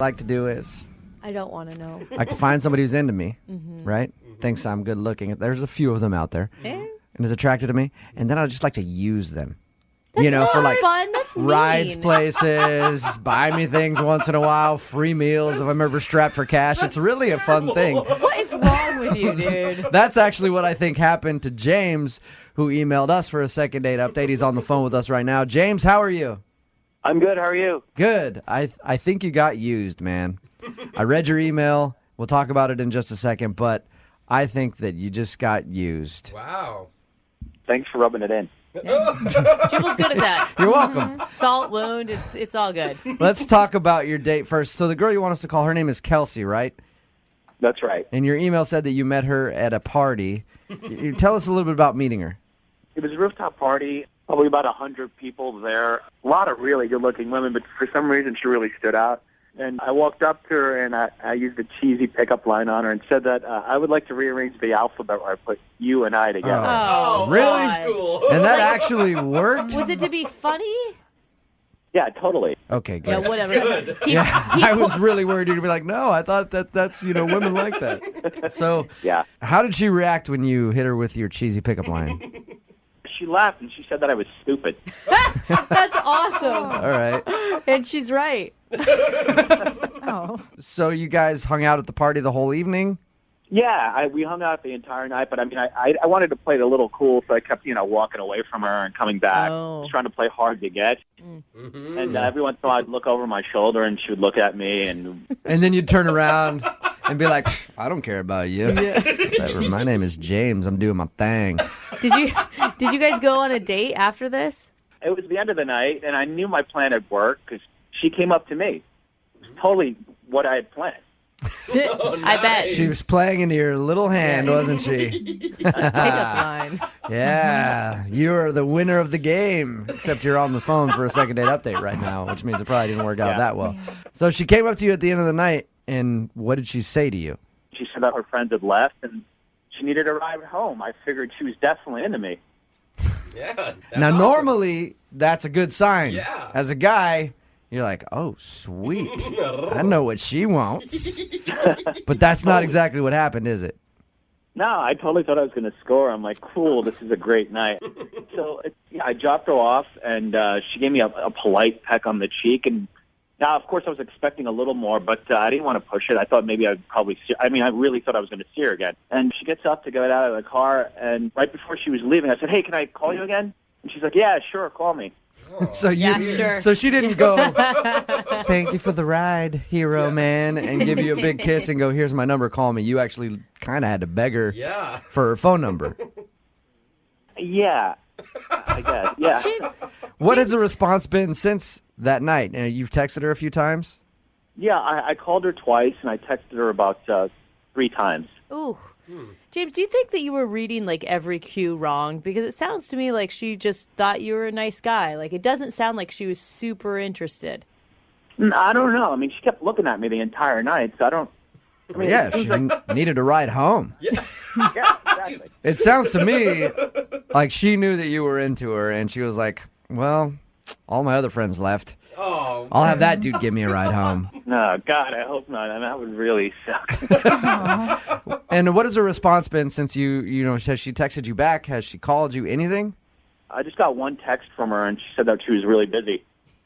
like to do is I don't want to know. I like to find somebody who's into me, right? Thinks I'm good looking. There's a few of them out there. And is attracted to me. And then I just like to use them. That's not for like fun. That's rides, mean. places, buy me things once in a while, free meals if I'm ever strapped for cash. It's really a fun thing. What is wrong with you, dude? That's actually what I think happened to James, who emailed us for a second date update. He's on the phone with us right now. James, how are you? I'm good. How are you? Good. I think you got used, man. I read your email. We'll talk about it in just a second, but I think that you just got used. Wow. Thanks for rubbing it in. Jubal's good at that. You're welcome. Salt wound. It's all good. Let's talk about your date first. So the girl you want us to call, her name is Kelsey, right? That's right. And your email said that you met her at a party. You tell us a little bit about meeting her. It was a rooftop party, probably about 100 people there. A lot of really good-looking women, but for some reason she really stood out. And I walked up to her, and I used a cheesy pickup line on her and said that I would like to rearrange the alphabet where I put you and I together. Oh, really? God. Cool. And that actually worked? Was it to be funny? Yeah, totally. Okay, good. Yeah, whatever. Good. I was really worried you'd be like, no, I thought that's, women like that. So Yeah. how did she react when you hit her with your cheesy pickup line? She laughed, and she said that I was stupid. That's awesome. All right. And she's right. So you guys hung out at the party the whole evening? Yeah, we hung out the entire night, but I mean, I wanted to play it a little cool, so I kept, walking away from her and coming back, Oh. trying to play hard to get. And every once in a while, I'd look over my shoulder, and she would look at me, and And then you'd turn around and be like, I don't care about you. Whatever. My name is James. I'm doing my thing. Did you guys go on a date after this? it was the end of the night, and I knew my plan had worked because she came up to me. It was totally what I had planned. I bet. She was playing into your little hand, wasn't she? Pickup line. Yeah, you're the winner of the game, except you're on the phone for a second date update right now, which means it probably didn't work out that well. So she came up to you at the end of the night, and what did she say to you? She said that her friends had left, and she needed a ride home. I figured she was definitely into me. Yeah. That's Now, awesome. normally, that's a good sign. Yeah. As a guy, you're like, oh, sweet. I know what she wants. But that's not exactly what happened, is it? No, I totally thought I was going to score. I'm like, cool, this is a great night. So I dropped her off, and she gave me a polite peck on the cheek. And now, of course, I was expecting a little more, but I didn't want to push it. I thought maybe I'd probably I really thought I was going to see her again. And she gets up to get out of the car, and right before she was leaving, I said, hey, can I call you again? And she's like, yeah, sure, call me. So sure. So she didn't go, thank you for the ride, hero man, and give you a big kiss and go, here's my number, call me. You actually kind of had to beg her for her phone number. Yeah, I guess. Yeah. James, What has the response been since that night? You've texted her a few times? Yeah, I called her twice, and I texted her about 3 times. ooh. James, do you think that you were reading like every cue wrong? Because it sounds to me like she just thought you were a nice guy. Like it doesn't sound like she was super interested. I don't know. I mean, she kept looking at me the entire night, so I don't... I mean, Yeah, it seems she needed a ride home. yeah, exactly. It sounds to me like she knew that you were into her, and she was like, well, all my other friends left. Oh, I'll have that dude give me a ride home. No, God, I hope not. I mean, that would really suck. And what has her response been since has she texted you back? Has she called you anything? I just got one text from her, and she said that she was really busy.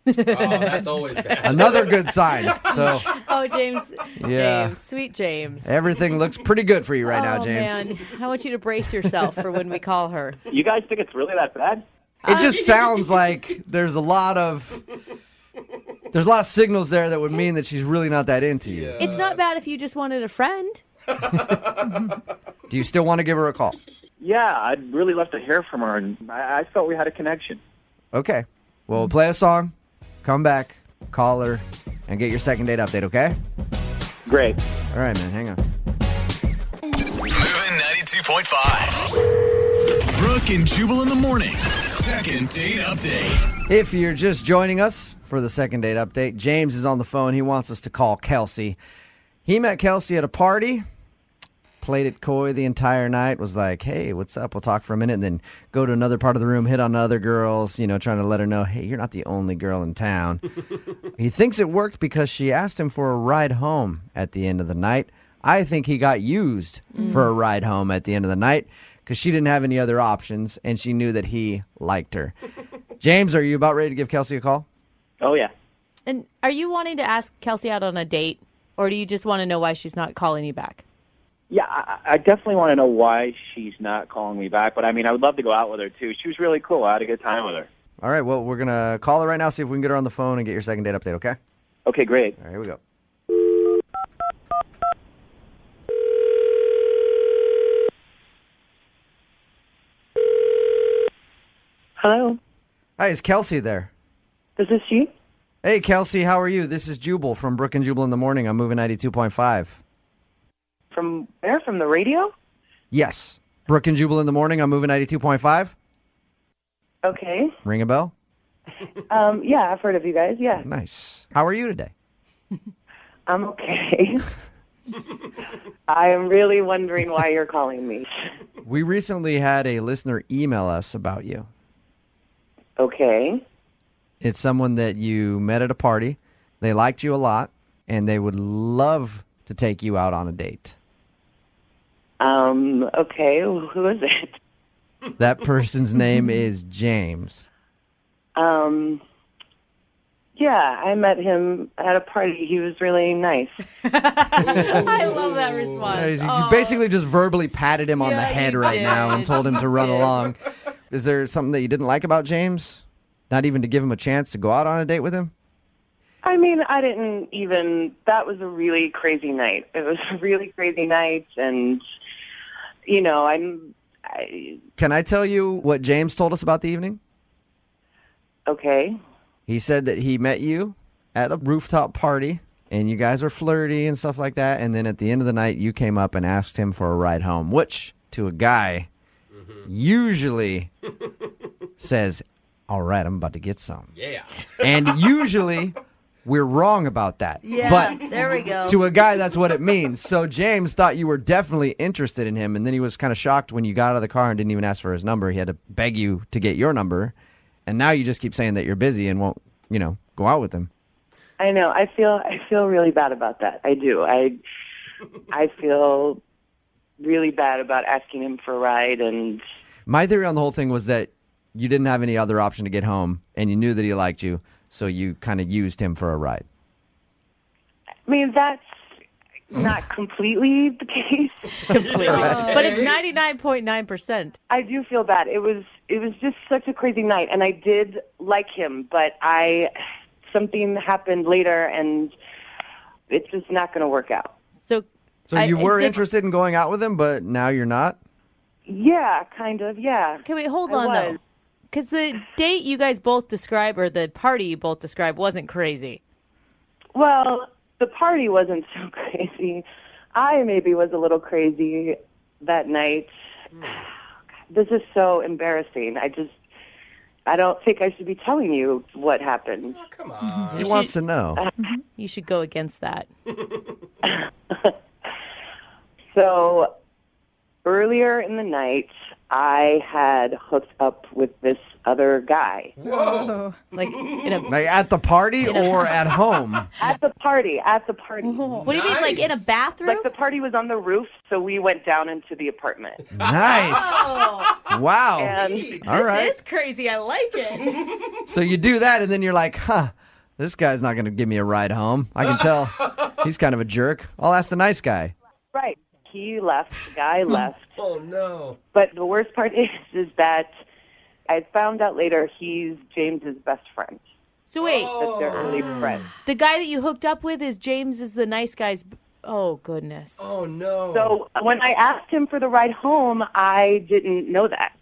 oh, that's always bad. Another good sign. So Oh, James. Yeah. James. Sweet James. everything looks pretty good for you right now, Oh, James. man. I want you to brace yourself for when we call her. You guys think it's really that bad? It just sounds like there's a lot of signals there that would mean that she's really not that into you. It's not bad if you just wanted a friend. Do you still want to give her a call? Yeah, I'd really love to hear from her, and I felt we had a connection. Okay. Well, we'll play a song, come back, call her, and get your second date update, okay? Great. All right, man, hang on. Moving 92.5. Brooke and Jubal in the mornings. Second date update. If you're just joining us for the second date update, James is on the phone. He wants us to call Kelsey. He met Kelsey at a party played it coy the entire night, was like, hey, what's up? We'll talk for a minute, and then go to another part of the room, hit on other girls, trying to let her know, hey, you're not the only girl in town. He thinks it worked because she asked him for a ride home at the end of the night. I think he got used for a ride home at the end of the night because she didn't have any other options, and she knew that he liked her. James, are you about ready to give Kelsey a call? Oh, yeah. And are you wanting to ask Kelsey out on a date, or do you just want to know why she's not calling you back? Yeah, I definitely want to know why she's not calling me back. But, I would love to go out with her, too. She was really cool. I had a good time with her. All right, well, we're going to call her right now, see if we can get her on the phone and get your second date update, okay? Okay, great. All right, here we go. Hello, Hi, is Kelsey there? this is she. Hey, Kelsey, how are you? This is Jubal from Brooke and Jubal in the Morning. I'm moving 92.5. From where? From the radio? Yes. Brooke and Jubal in the Morning. I'm moving 92.5. Okay. Ring a bell? Yeah, I've heard of you guys. Yeah, Nice. How are you today? I'm okay. I am really wondering why you're calling me. We recently had a listener email us about you. Okay. It's someone that you met at a party. They liked you a lot, and they would love to take you out on a date. Okay, who is it? That person's name is James. Yeah, I met him at a party. He was really nice. I love that response. You basically just verbally patted him on the Yeah, head you right did. now and told him to run did. along. Is there something that you didn't like about James? Not even to give him a chance to go out on a date with him? I mean, I didn't even, that was a really crazy night. It was a really crazy night, and, Can I tell you what James told us about the evening? okay. He said that he met you at a rooftop party, and you guys were flirty and stuff like that, and then at the end of the night, you came up and asked him for a ride home, which, to a guy, usually says, all right, I'm about to get some. Yeah. And usually, we're wrong about that. Yeah, But there we go. to a guy, that's what it means. So James thought you were definitely interested in him, and then he was kind of shocked when you got out of the car and didn't even ask for his number. He had to beg you to get your number, and now you just keep saying that you're busy and won't, go out with him. I know. I feel really bad about that. I do. I feel really bad about asking him for a ride, and My theory on the whole thing was that you didn't have any other option to get home, and you knew that he liked you, so you kind of used him for a ride. I mean, that's not completely the case. Completely. But it's 99.9%. I do feel bad. It was just such a crazy night, and I did like him, but something happened later, and it's just not going to work out. So You were did- interested in going out with him, but now you're not? Yeah, kind of. Yeah. Okay, wait, hold I on, though. was. Because the date you guys both describe, or the party you both describe, wasn't crazy. Well, the party wasn't so crazy. I maybe was a little crazy that night. This is so embarrassing. I don't think I should be telling you what happened. Oh, come on. He wants to know. You should go against that. So earlier in the night, I had hooked up with this other guy. Whoa. Like, Like at the party or at home? At the party. what do you mean, like in a Nice. bathroom? Like the party was on the roof, so we went down into the apartment. Nice. Wow. And All right. This is crazy. I like it. So you do that, and then you're like, this guy's not going to give me a ride home. I can tell. He's kind of a jerk. I'll ask the nice guy. right, he left. The guy left. Oh, no. But the worst part is that I found out later he's James's best friend. So wait, That they're early friends. the guy that you hooked up with is James is the nice guy's. Oh, goodness. Oh, no. So when I asked him for the ride home, I didn't know that.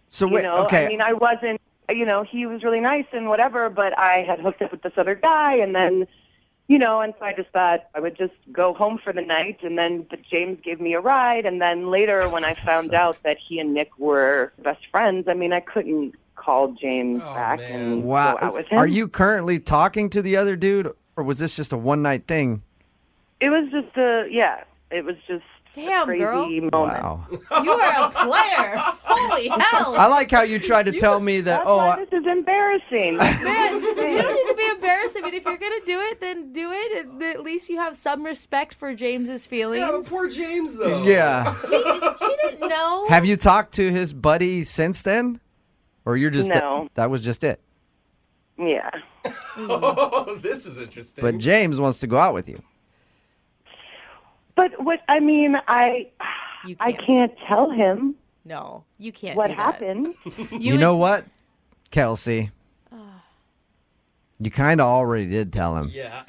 So wait, okay. I mean, I wasn't, he was really nice and whatever, but I had hooked up with this other guy, and then, and so I just thought I would just go home for the night, and then James gave me a ride, and then later when I found out that he and Nick were best friends, I mean, I couldn't call James back man. and Wow. go out with him. Are you currently talking to the other dude, or was this just a one-night thing? It was just it was just Damn, crazy girl. moment. Wow. You are a player. Holy hell. I like how you tried to tell me that, That's why this is embarrassing. Man, you don't need to be embarrassed. I mean, if you're going to do it, then do it. And at least you have some respect for James's feelings. Yeah, poor James, though. yeah. She didn't know. Have you talked to his buddy since then? Or you're just, No. that was just it? Yeah. Oh, this is interesting. But James wants to go out with you. But what I mean, I can't tell him No, you can't what do that. happened. You know what, Kelsey? You kind of already did tell him. Yeah.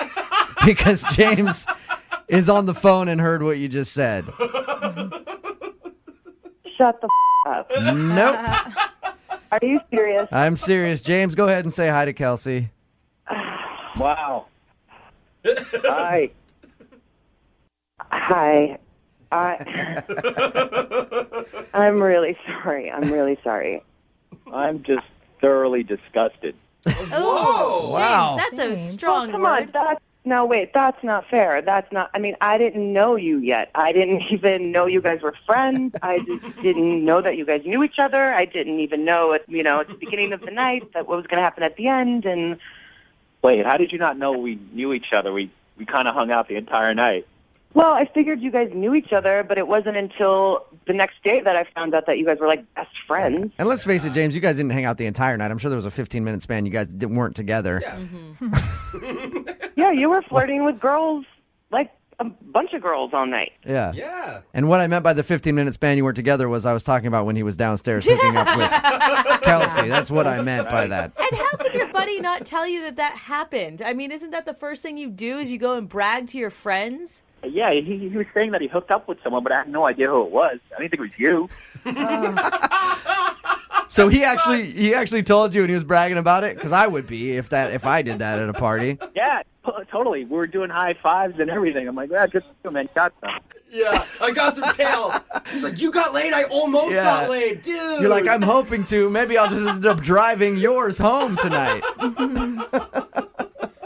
Because James is on the phone and heard what you just said. Shut the up. Nope. Are you serious? I'm serious. James, go ahead and say hi to Kelsey. Wow. Hi. Hi. I'm really sorry. I'm just thoroughly disgusted. Oh, Wow. James, that's a James. strong Come word. on. That's not fair. I mean, I didn't know you yet. I didn't even know you guys were friends. I just didn't know that you guys knew each other. I didn't even know at the beginning of the night that what was going to happen at the end. And Wait, how did you not know we knew each other? We kind of hung out the entire night. well, I figured you guys knew each other, but it wasn't until the next day that I found out that you guys were like best friends. And let's face it, James, you guys didn't hang out the entire night. I'm sure there was a 15-minute span you guys weren't together. Yeah. Yeah, you were flirting with girls, like a bunch of girls all night. Yeah. Yeah. And what I meant by the 15-minute span you weren't together was I was talking about when he was downstairs hooking up with Kelsey. That's what I meant by that. And how could your buddy not tell you that happened? I mean, isn't that the first thing you do is you go and brag to your friends? Yeah, he was saying that he hooked up with someone, but I had no idea who it was. I didn't think it was you. So he actually told you and he was bragging about it? Because I would be if I did that at a party. Yeah, totally. We were doing high fives and everything. I'm like, good for you, man. Got some. Yeah. I got some tail. He's like, you got laid? I almost Yeah. got laid. Dude. You're like, I'm hoping to. Maybe I'll just end up driving yours home tonight.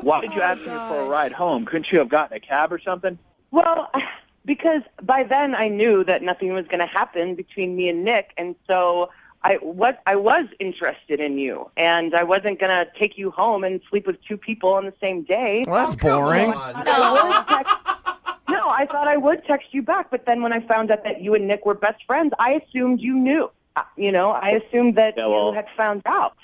Why did you ask me for a ride home? Couldn't you have gotten a cab or something? Well, because by then I knew that nothing was going to happen between me and Nick, and so I was interested in you, and I wasn't going to take you home and sleep with two people on the same day. Well, that's Come boring. on. No, I thought I would text you back, but then when I found out that you and Nick were best friends, I assumed you knew. I assumed that you had found out.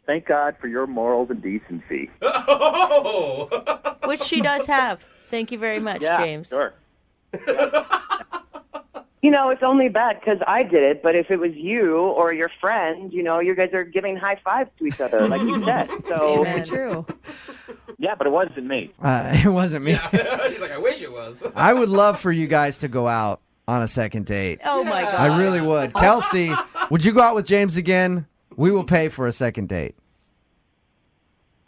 Thank God for your morals and decency. Oh. Which she does have. Thank you very much, Yeah, James. sure. It's only bad because I did it, but if it was you or your friend, you guys are giving high fives to each other, like you said. So Amen. True. Yeah, but it wasn't me. It wasn't me. He's like, I wish it was. I would love for you guys to go out on a second date. Oh, my God. I really would. Kelsey, would you go out with James again? We will pay for a second date.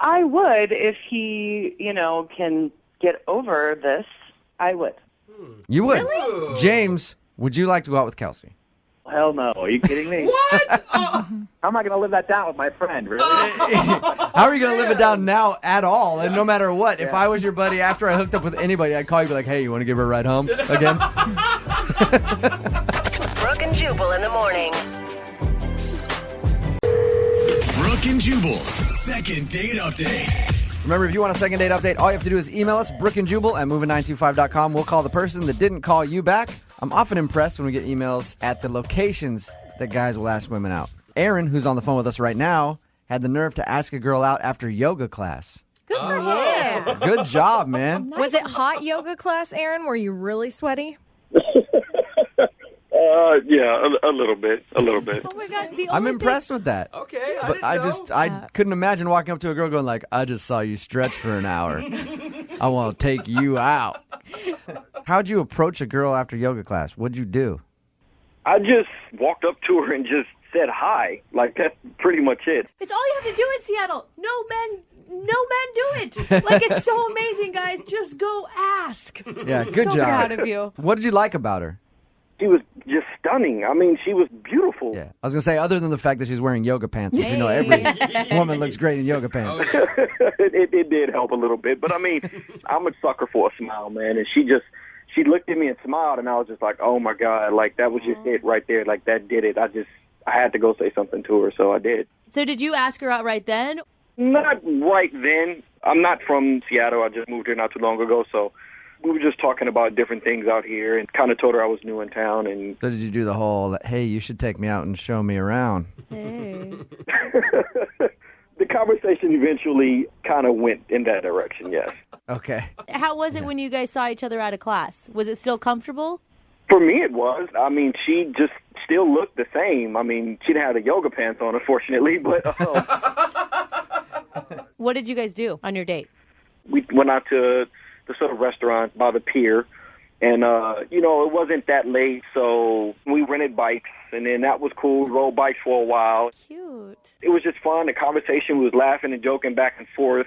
I would if he, can get over this. I would. You would. Really? James, would you like to go out with Kelsey? Hell no. Are you kidding me? What? How am I going to live that down with my friend, really? How are you going to live it down now at all? And no matter what, if I was your buddy after I hooked up with anybody, I'd call you and be like, hey, you want to give her a ride home again? Brooke and Jubal in the morning. Brooke and Jubal's second date update. Remember, if you want a second date update, all you have to do is email us, brookandjubal@moving925.com. We'll call the person that didn't call you back. I'm often impressed when we get emails at the locations that guys will ask women out. Aaron, who's on the phone with us right now, had the nerve to ask a girl out after yoga class. Good for him. Good job, man. Was it hot yoga class, Aaron? Were you really sweaty? Yeah, a little bit. Oh, my God. I'm impressed with that. Okay. But I couldn't imagine walking up to a girl going like, I just saw you stretch for an hour. I want to take you out. How'd you approach a girl after yoga class? What'd you do? I just walked up to her and just said hi. Like, that's pretty much it. It's all you have to do in Seattle. No men do it. Like, it's so amazing, guys. Just go ask. Yeah, good So job. proud of you. What did you like about her? She was just stunning. I mean, she was beautiful. Yeah, I was gonna say, other than the fact that she's wearing yoga pants, which you know every woman looks great in yoga pants. Oh, yeah. it did help a little bit. But, I mean, I'm a sucker for a smile, man. And she she looked at me and smiled, and I was just like, oh, my God, like, that was just it right there. Like, that did it. I had to go say something to her, so I did. So did you ask her out right then? Not right then. I'm not from Seattle. I just moved here not too long ago, so we were just talking about different things out here and kind of told her I was new in town. And So did you do the whole, hey, you should take me out and show me around? Hey. the conversation eventually kind of went in that direction, yes. Okay. How was it when you guys saw each other out of class? Was it still comfortable? For me, it was. I mean, she just still looked the same. I mean, she didn't have the yoga pants on, unfortunately, but What did you guys do on your date? we went out to the sort of restaurant by the pier, and, it wasn't that late, so we rented bikes, and then that was cool. We rode bikes for a while. Cute. It was just fun. The conversation was laughing and joking back and forth,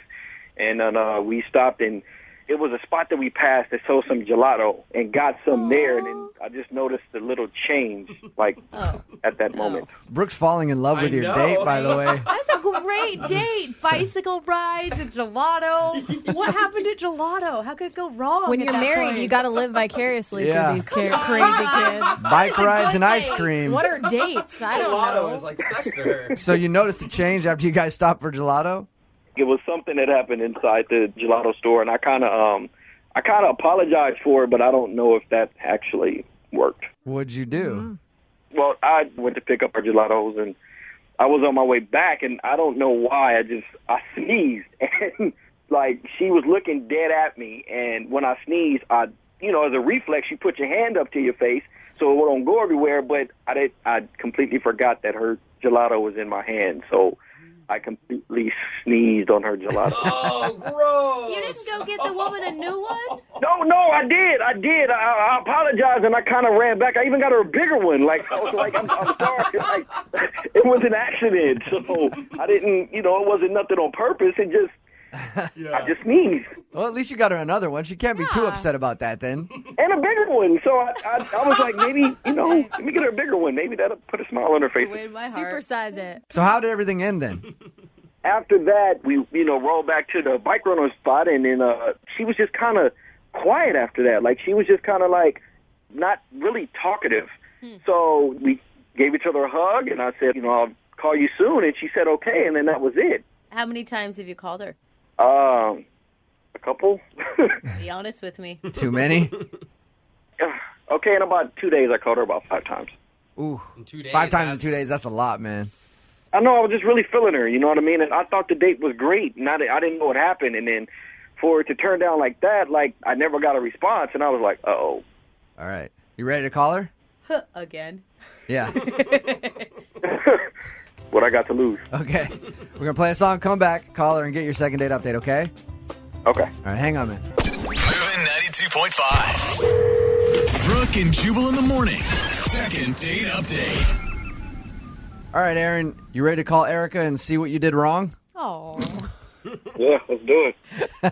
and then we stopped, and it was a spot that we passed that sold some gelato and got some there, and then I just noticed the little change, at that moment. Brooke's falling in love with I your know. date, by the way. That's a great date. Bicycle rides and gelato. What happened at gelato? How could it go wrong? When at you're that married, point? you got to live vicariously Yeah. through these crazy kids. Bike rides good and ice date. cream. What are dates? I don't Gelato know. is like sex to her. So you noticed the change after you guys stopped for gelato? It was something that happened inside the gelato store, and I kind of apologized for it, but I don't know if that actually worked. What'd you do? Well, I went to pick up our gelatos, and I was on my way back, and I don't know why. I sneezed, and like she was looking dead at me, and when I sneezed, as a reflex, you put your hand up to your face so it won't go everywhere. But I completely forgot that her gelato was in my hand, so I completely sneezed on her gelato. Oh, gross. You didn't go get the woman a new one? No, I did. I apologized, and I kind of ran back. I even got her a bigger one. Like, I was like, I'm sorry. Like, it was an accident. So I didn't, it wasn't nothing on purpose. It just, I just sneezed. Well, at least you got her another one. She can't be too Yeah. upset about that then. And a bigger one. So I was like, maybe, let me get her a bigger one. Maybe that'll put a smile on her face. Win my heart. Supersize it. So how did everything end then? After that, we, rolled back to the bike rental spot, and then she was just kind of quiet after that. Like, she was just kind of like not really talkative. So we gave each other a hug, and I said, I'll call you soon. And she said, okay, and then that was it. How many times have you called her? A couple. Be honest with me. Too many? Okay, in about 2 days, I called her about 5 times. Ooh. In 2 days. 5 times in 2 days, that's a lot, man. I know, I was just really feeling her, you know what I mean? And I thought the date was great, and I didn't know what happened. And then for it to turn down like that, like, I never got a response, and I was like, uh-oh. All right. You ready to call her? Again. Yeah. What I got to lose. Okay. We're going to play a song, come back, call her, and get your second date update, okay? Okay. All right, hang on, man. Moving 92.5. Brooke and Jubal in the mornings. Second date update. All right, Aaron, you ready to call Erica and see what you did wrong? Oh, Yeah, let's do it.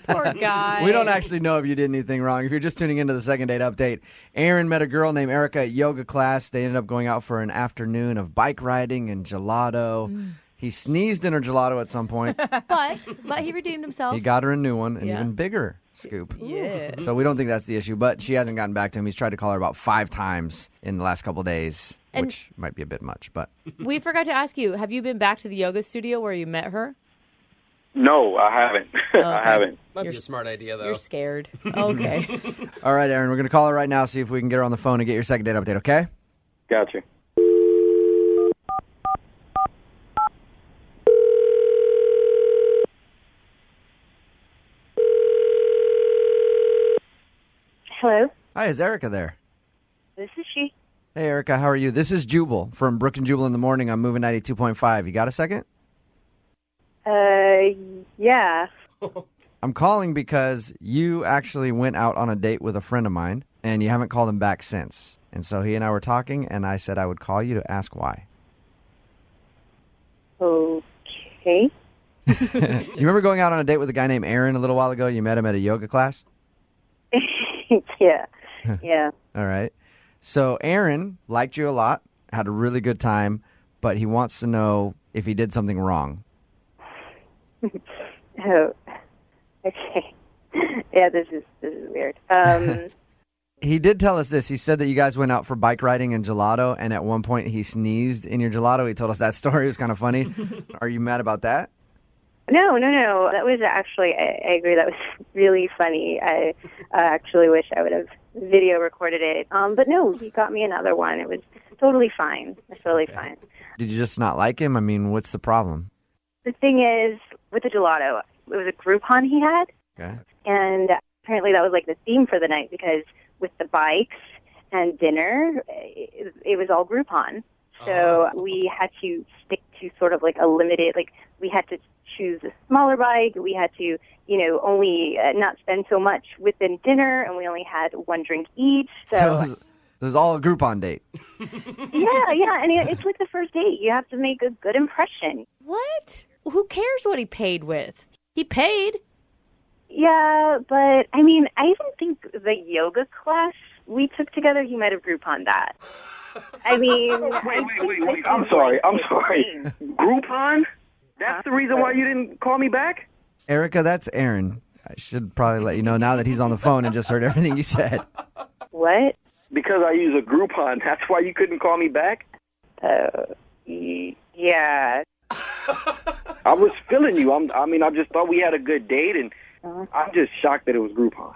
poor guy. We don't actually know if you did anything wrong. If you're just tuning into the second date update, Aaron met a girl named Erica at yoga class. They ended up going out for an afternoon of bike riding and gelato. He sneezed in her gelato at some point. But he redeemed himself. He got her a new one, an Yeah. even bigger scoop. Yeah. So we don't think that's the issue, but she hasn't gotten back to him. He's tried to call her about 5 times in the last couple of days, And- which might be a bit much, but We forgot to ask you, have you been back to the yoga studio where you met her? No, I haven't. I haven't. Might be a smart idea, though. You're scared. Okay. all right, Aaron, we're going to call her right now, see if we can get her on the phone and get your second date update, okay? Gotcha. Hello, Hi, is Erica there? this is she. Hey, Erica, how are you? This is Jubal from Brooke and Jubal in the morning. I'm moving 92.5. You got a second? Yeah. I'm calling because you actually went out on a date with a friend of mine, and you haven't called him back since. And so he and I were talking, and I said I would call you to ask why. Okay. Do you remember going out on a date with a guy named Aaron a little while ago? You met him at a yoga class? Yeah. Yeah. All right. So Aaron liked you a lot, had a really good time, but he wants to know if he did something wrong. Oh. Okay. Yeah, this is weird. He did tell us this. He said that you guys went out for bike riding and gelato, and at one point he sneezed in your gelato. He told us that story. It was kind of funny. Are you mad about that? No. That was actually, I agree, that was really funny. I actually wish I would have video recorded it. But no, he got me another one. It was totally fine. It's totally fine. Did you just not like him? I mean, what's the problem? The thing is, with the gelato, it was a Groupon he had. Okay. And apparently that was like the theme for the night because with the bikes and dinner, it was all Groupon. So we had to stick to sort of like a limited, like we had to choose a smaller bike. We had to, only not spend so much within dinner, and we only had one drink each. So it was all a Groupon date. yeah, and it's like the first date. You have to make a good impression. What? Who cares what he paid with? He paid. Yeah, but I mean, I even think the yoga class we took together, he might have Groupon that. I mean, wait. I'm sorry. Groupon? That's the reason why you didn't call me back? Erica, that's Aaron. I should probably let you know now that he's on the phone and just heard everything you said. What? Because I use a Groupon. That's why you couldn't call me back? Yeah. I was feeling you. I just thought we had a good date, and I'm just shocked that it was Groupon.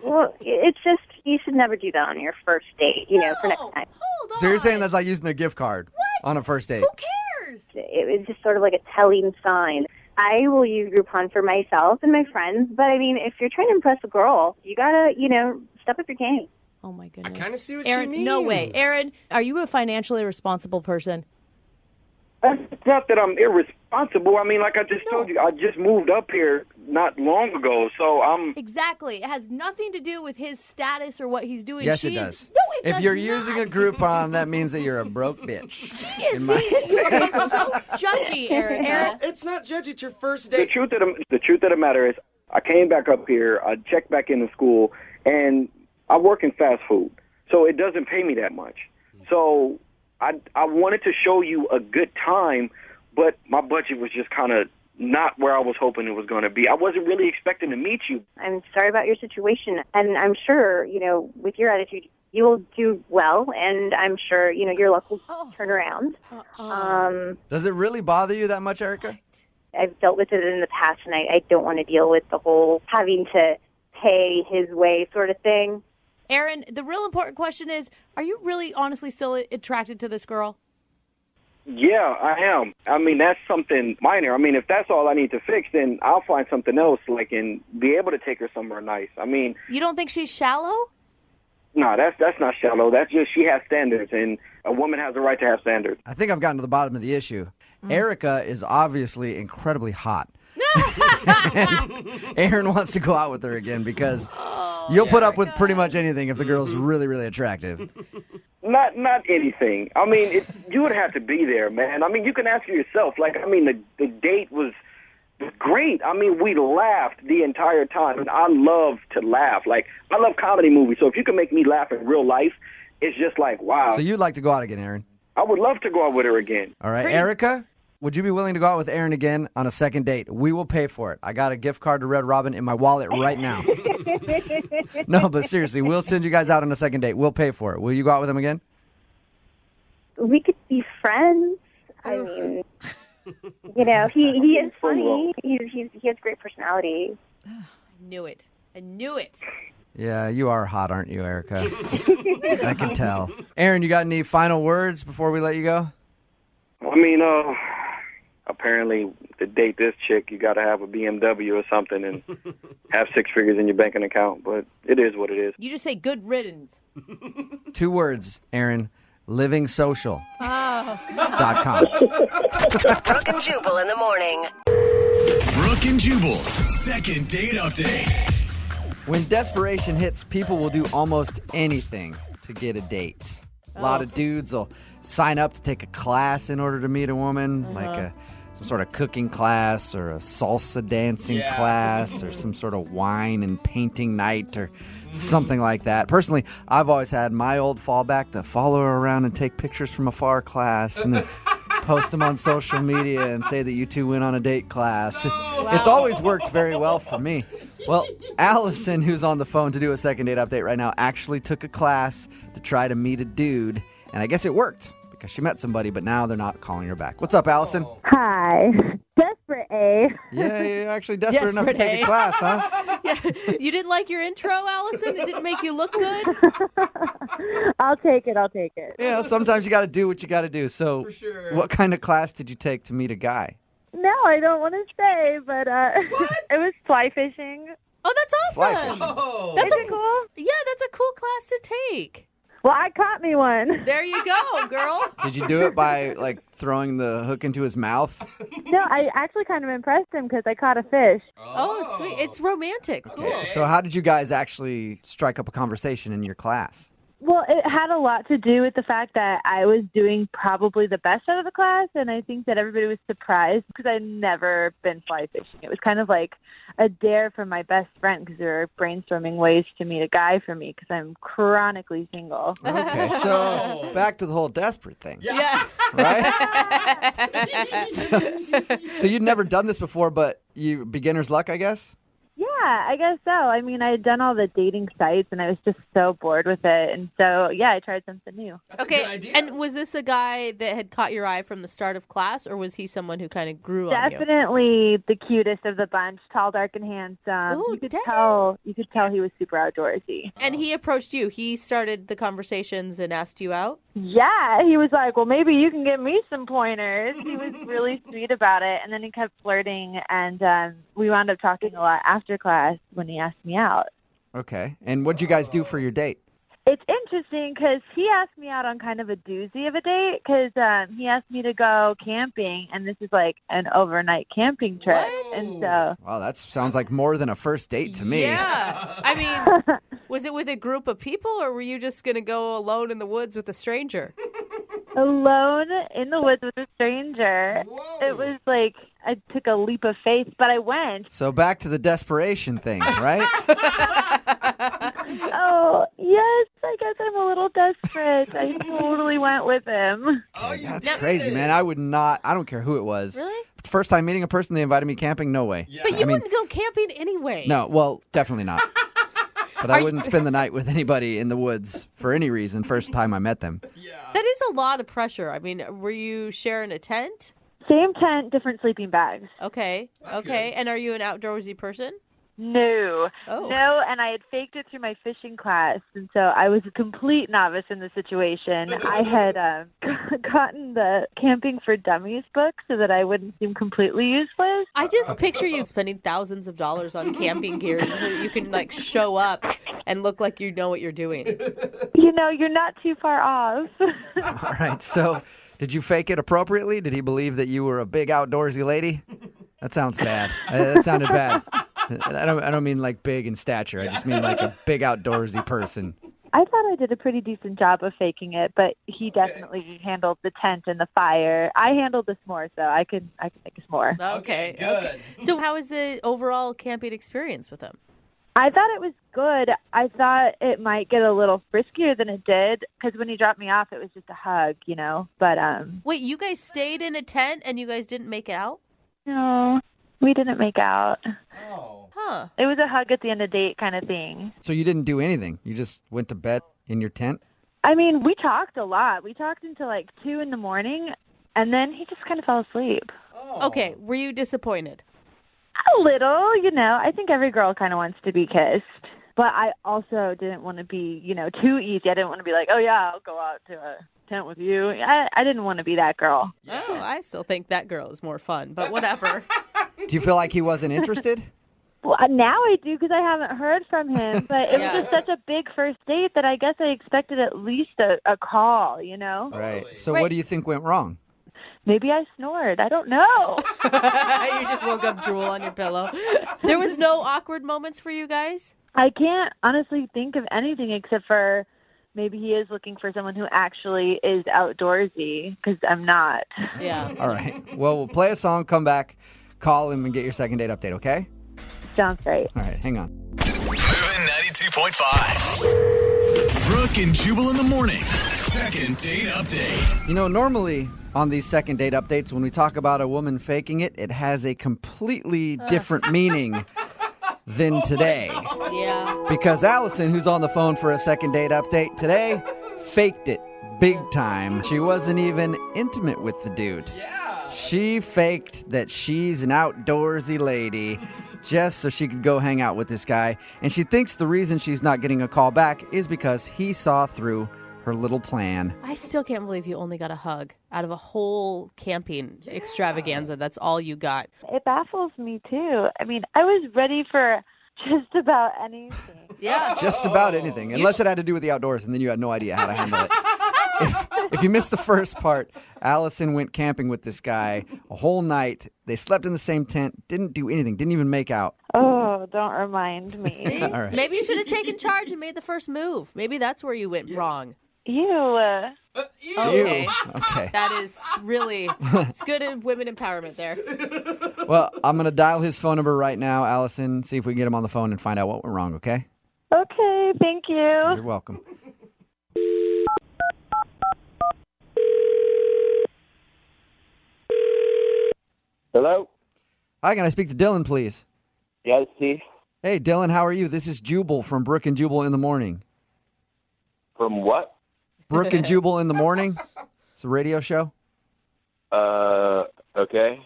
Well, it's just, you should never do that on your first date, for next time. Hold on. So you're saying that's like using a gift card on a first date? Who cares? It was just sort of like a telling sign. I will use Groupon for myself and my friends, but I mean, if you're trying to impress a girl, you gotta, step up your game. Oh my goodness. I kind of see what Aaron, she means. no way. Aaron, are you a financially responsible person? It's not that I'm irresponsible. I mean, like I just told you, I just moved up here not long ago, so I'm... Exactly. It has nothing to do with his status or what he's doing. Yes, it does. No, it does If you're not. using a Groupon, that means that you're a broke bitch. She is being you are so judgy, Aaron. Aaron, it's not judgy. It's your first The date. truth of the matter is, I came back up here, I checked back into school, and I work in fast food, so it doesn't pay me that much. So I wanted to show you a good time, but my budget was just kind of not where I was hoping it was going to be. I wasn't really expecting to meet you. I'm sorry about your situation, and I'm sure, with your attitude, you will do well, and I'm sure, your luck will turn around. Does it really bother you that much, Erica? I've dealt with it in the past, and I don't want to deal with the whole having to pay his way sort of thing. Aaron, the real important question is, are you really honestly still attracted to this girl? Yeah, I am. I mean, that's something minor. I mean, if that's all I need to fix, then I'll find something else, and be able to take her somewhere nice. I mean... You don't think she's shallow? No, that's not shallow. That's just she has standards, and a woman has a right to have standards. I think I've gotten to the bottom of the issue. Erica is obviously incredibly hot. And Aaron wants to go out with her again because you'll put up with pretty much anything if the girl's really, really attractive. Not anything. I mean, you would have to be there, man. I mean, you can ask yourself. The date was great. I mean, we laughed the entire time, and I love to laugh. I love comedy movies, so if you can make me laugh in real life, it's just like, wow. So you'd like to go out again, Aaron? I would love to go out with her again. All right. Erica, would you be willing to go out with Aaron again on a second date? We will pay for it. I got a gift card to Red Robin in my wallet right now. No, but seriously, we'll send you guys out on a second date. We'll pay for it. Will you go out with him again? We could be friends. I mean, he is funny. He has great personality. I knew it. Yeah, you are hot, aren't you, Erica? I can tell. Aaron, you got any final words before we let you go? I mean, apparently to date this chick, you got to have a BMW or something and have 6 figures in your banking account. But it is what it is. You just say good riddance. 2 words, Aaron. LivingSocial.com. Brooke and Jubal in the morning. Brooke and Jubal's second date update. When desperation hits, people will do almost anything to get a date. A lot of dudes will sign up to take a class in order to meet a woman, like some sort of cooking class or a salsa dancing class or some sort of wine and painting night or something like that. Personally, I've always had my old fallback, the follow her around and take pictures from afar class, and then post them on social media and say that you two went on a date class. It's always worked very well for me. Well, Allison, who's on the phone to do a second date update right now, actually took a class to try to meet a dude, and I guess it worked because she met somebody, but now they're not calling her back. What's up, Allison? Hi. Desperate, eh? Yeah, you're actually desperate enough to take a class, huh? Yeah. You didn't like your intro, Allison? It didn't make you look good? I'll take it. Yeah, sometimes you got to do what you got to do. So what kind of class did you take to meet a guy? No, I don't want to say, but it was fly fishing. Oh, that's awesome. Oh. That's Is it cool? Yeah, that's a cool class to take. Well, I caught me one. There you go, girl. Did you do it by, like, throwing the hook into his mouth? No, I actually kind of impressed him because I caught a fish. Oh, sweet. It's romantic. Cool. So how did you guys actually strike up a conversation in your class? Well, it had a lot to do with the fact that I was doing probably the best out of the class, and I think that everybody was surprised because I'd never been fly fishing. It was kind of like a dare from my best friend because we were brainstorming ways to meet a guy for me because I'm chronically single. Okay, so back to the whole desperate thing. Yeah. Right? So you'd never done this before, but you beginner's luck, I guess? Yeah, I guess so. I mean, I had done all the dating sites, and I was just so bored with it. And so, yeah, I tried something new. That's a good idea. And was this a guy that had caught your eye from the start of class, or was he someone who kind of grew on you? Definitely the cutest of the bunch, tall, dark, and handsome. Ooh, You could tell he was super outdoorsy. And he approached you. He started the conversations and asked you out? Yeah, he was like, well, maybe you can give me some pointers. He was really sweet about it. And then he kept flirting, and we wound up talking a lot after class when he asked me out. Okay. And what'd you guys do for your date? It's interesting because he asked me out on kind of a doozy of a date because he asked me to go camping, and this is like an overnight camping trip. Whoa. And so, Wow, that sounds like more than a first date to me. Yeah. I mean, was it with a group of people, or were you just going to go alone in the woods with a stranger? alone in the woods with a stranger. Whoa. It was like I took a leap of faith, but I went. So back to the desperation thing, right? Oh, yes, I guess I'm a little desperate. I totally went with him. Oh, That's crazy, man. I would not, I don't care who it was. Really? First time meeting a person, they invited me camping, no way. Yeah. But you wouldn't go camping anyway. No, well, definitely not. But I wouldn't spend the night with anybody in the woods for any reason, first time I met them. Yeah. That is a lot of pressure. I mean, were you sharing a tent? Same tent, different sleeping bags. Okay. That's okay. good. And are you an outdoorsy person? No. Oh. No, and I had faked it through my fishing class, and so I was a complete novice in the situation. I had gotten the Camping for Dummies book so that I wouldn't seem completely useless. I just picture you spending thousands of dollars on camping gear so that you can, like, show up and look like you know what you're doing. You know, you're not too far off. All right, so did you fake it appropriately? Did he believe that you were a big outdoorsy lady? That sounds bad. That sounded bad. I don't mean like big in stature. I just mean like a big outdoorsy person. I thought I did a pretty decent job of faking it, but he definitely handled the tent and the fire. I handled the s'more, so I could make a s'more. Okay. Good. So how was the overall camping experience with him? I thought it was good. I thought it might get a little friskier than it did, because when he dropped me off, it was just a hug, you know. But Wait, you guys stayed in a tent and you guys didn't make out? no, we didn't make out. Oh. Huh. It was a hug at the end of the date kind of thing. So you didn't do anything? You just went to bed in your tent? I mean, we talked a lot. We talked until like 2 in the morning, and then he just kind of fell asleep. Oh. Okay. Were you disappointed? A little, you know. I think every girl kind of wants to be kissed. But I also didn't want to be, you know, too easy. I didn't want to be like, oh, yeah, I'll go out to a tent with you. I didn't want to be that girl. Oh, I still think that girl is more fun, but whatever. Do you feel like he wasn't interested? Well, now I do because I haven't heard from him. But it was just such a big first date that I guess I expected at least a call, you know? Right. So Right. what do you think went wrong? Maybe I snored. I don't know. You just woke up drool on your pillow. There was no awkward moments for you guys? I can't honestly think of anything except for maybe he is looking for someone who actually is outdoorsy, because I'm not. Yeah. All right. Well, we'll play a song, come back, call him, and get your second date update, okay? Sounds great. All right, hang on. Moving 92.5. Brooke and Jubal in the mornings. Second date update. You know, normally On these second date updates, when we talk about a woman faking it, it has a completely different meaning than today. Yeah. Because Allison, who's on the phone for a second date update today, faked it big time. She wasn't even intimate with the dude. Yeah. She faked that she's an outdoorsy lady just so she could go hang out with this guy. And she thinks the reason she's not getting a call back is because he saw through her little plan. I still can't believe you only got a hug out of a whole camping extravaganza. That's all you got. It baffles me, too. I mean, I was ready for just about anything. Yeah. Just about anything, unless it had to do with the outdoors, and then you had no idea how to handle it. If you missed the first part, Allison went camping with this guy a whole night. They slept in the same tent, didn't do anything, didn't even make out. Oh, don't remind me. See? All right. Maybe you should have taken charge and made the first move. Maybe that's where you went wrong. Ew. Okay. Ew. Okay. That is really, it's good in women empowerment there. Well, I'm going to dial his phone number right now, Allison, see if we can get him on the phone and find out what went wrong, okay? Okay, thank you. You're welcome. Hello? Hi, can I speak to Dylan, please? Yes, Steve. Hey, Dylan, how are you? This is Jubal from Brooke and Jubal in the Morning. From what? Brooke and Jubal in the Morning? It's a radio show? Okay.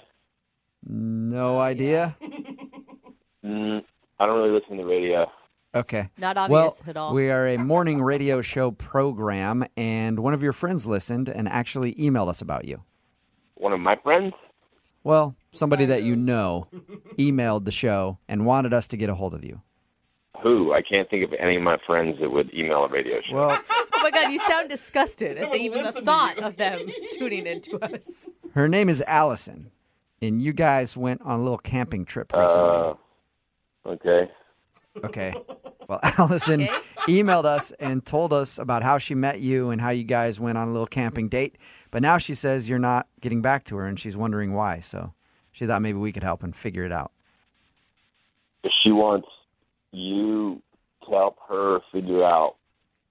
No idea? I don't really listen to the radio. Okay. Not obvious well, at all. We are a morning radio show program, and one of your friends listened and actually emailed us about you. One of my friends? Well, somebody that you know emailed the show and wanted us to get a hold of you. Who? I can't think of any of my friends that would email a radio show. Well, Oh my God, you sound disgusted at even the thought of them tuning into us. her name is Allison, and you guys went on a little camping trip recently. Okay. Okay. Well, Allison emailed us and told us about how she met you and how you guys went on a little camping date. But now she says you're not getting back to her, and she's wondering why. So she thought maybe we could help and figure it out. She wants you to help her figure out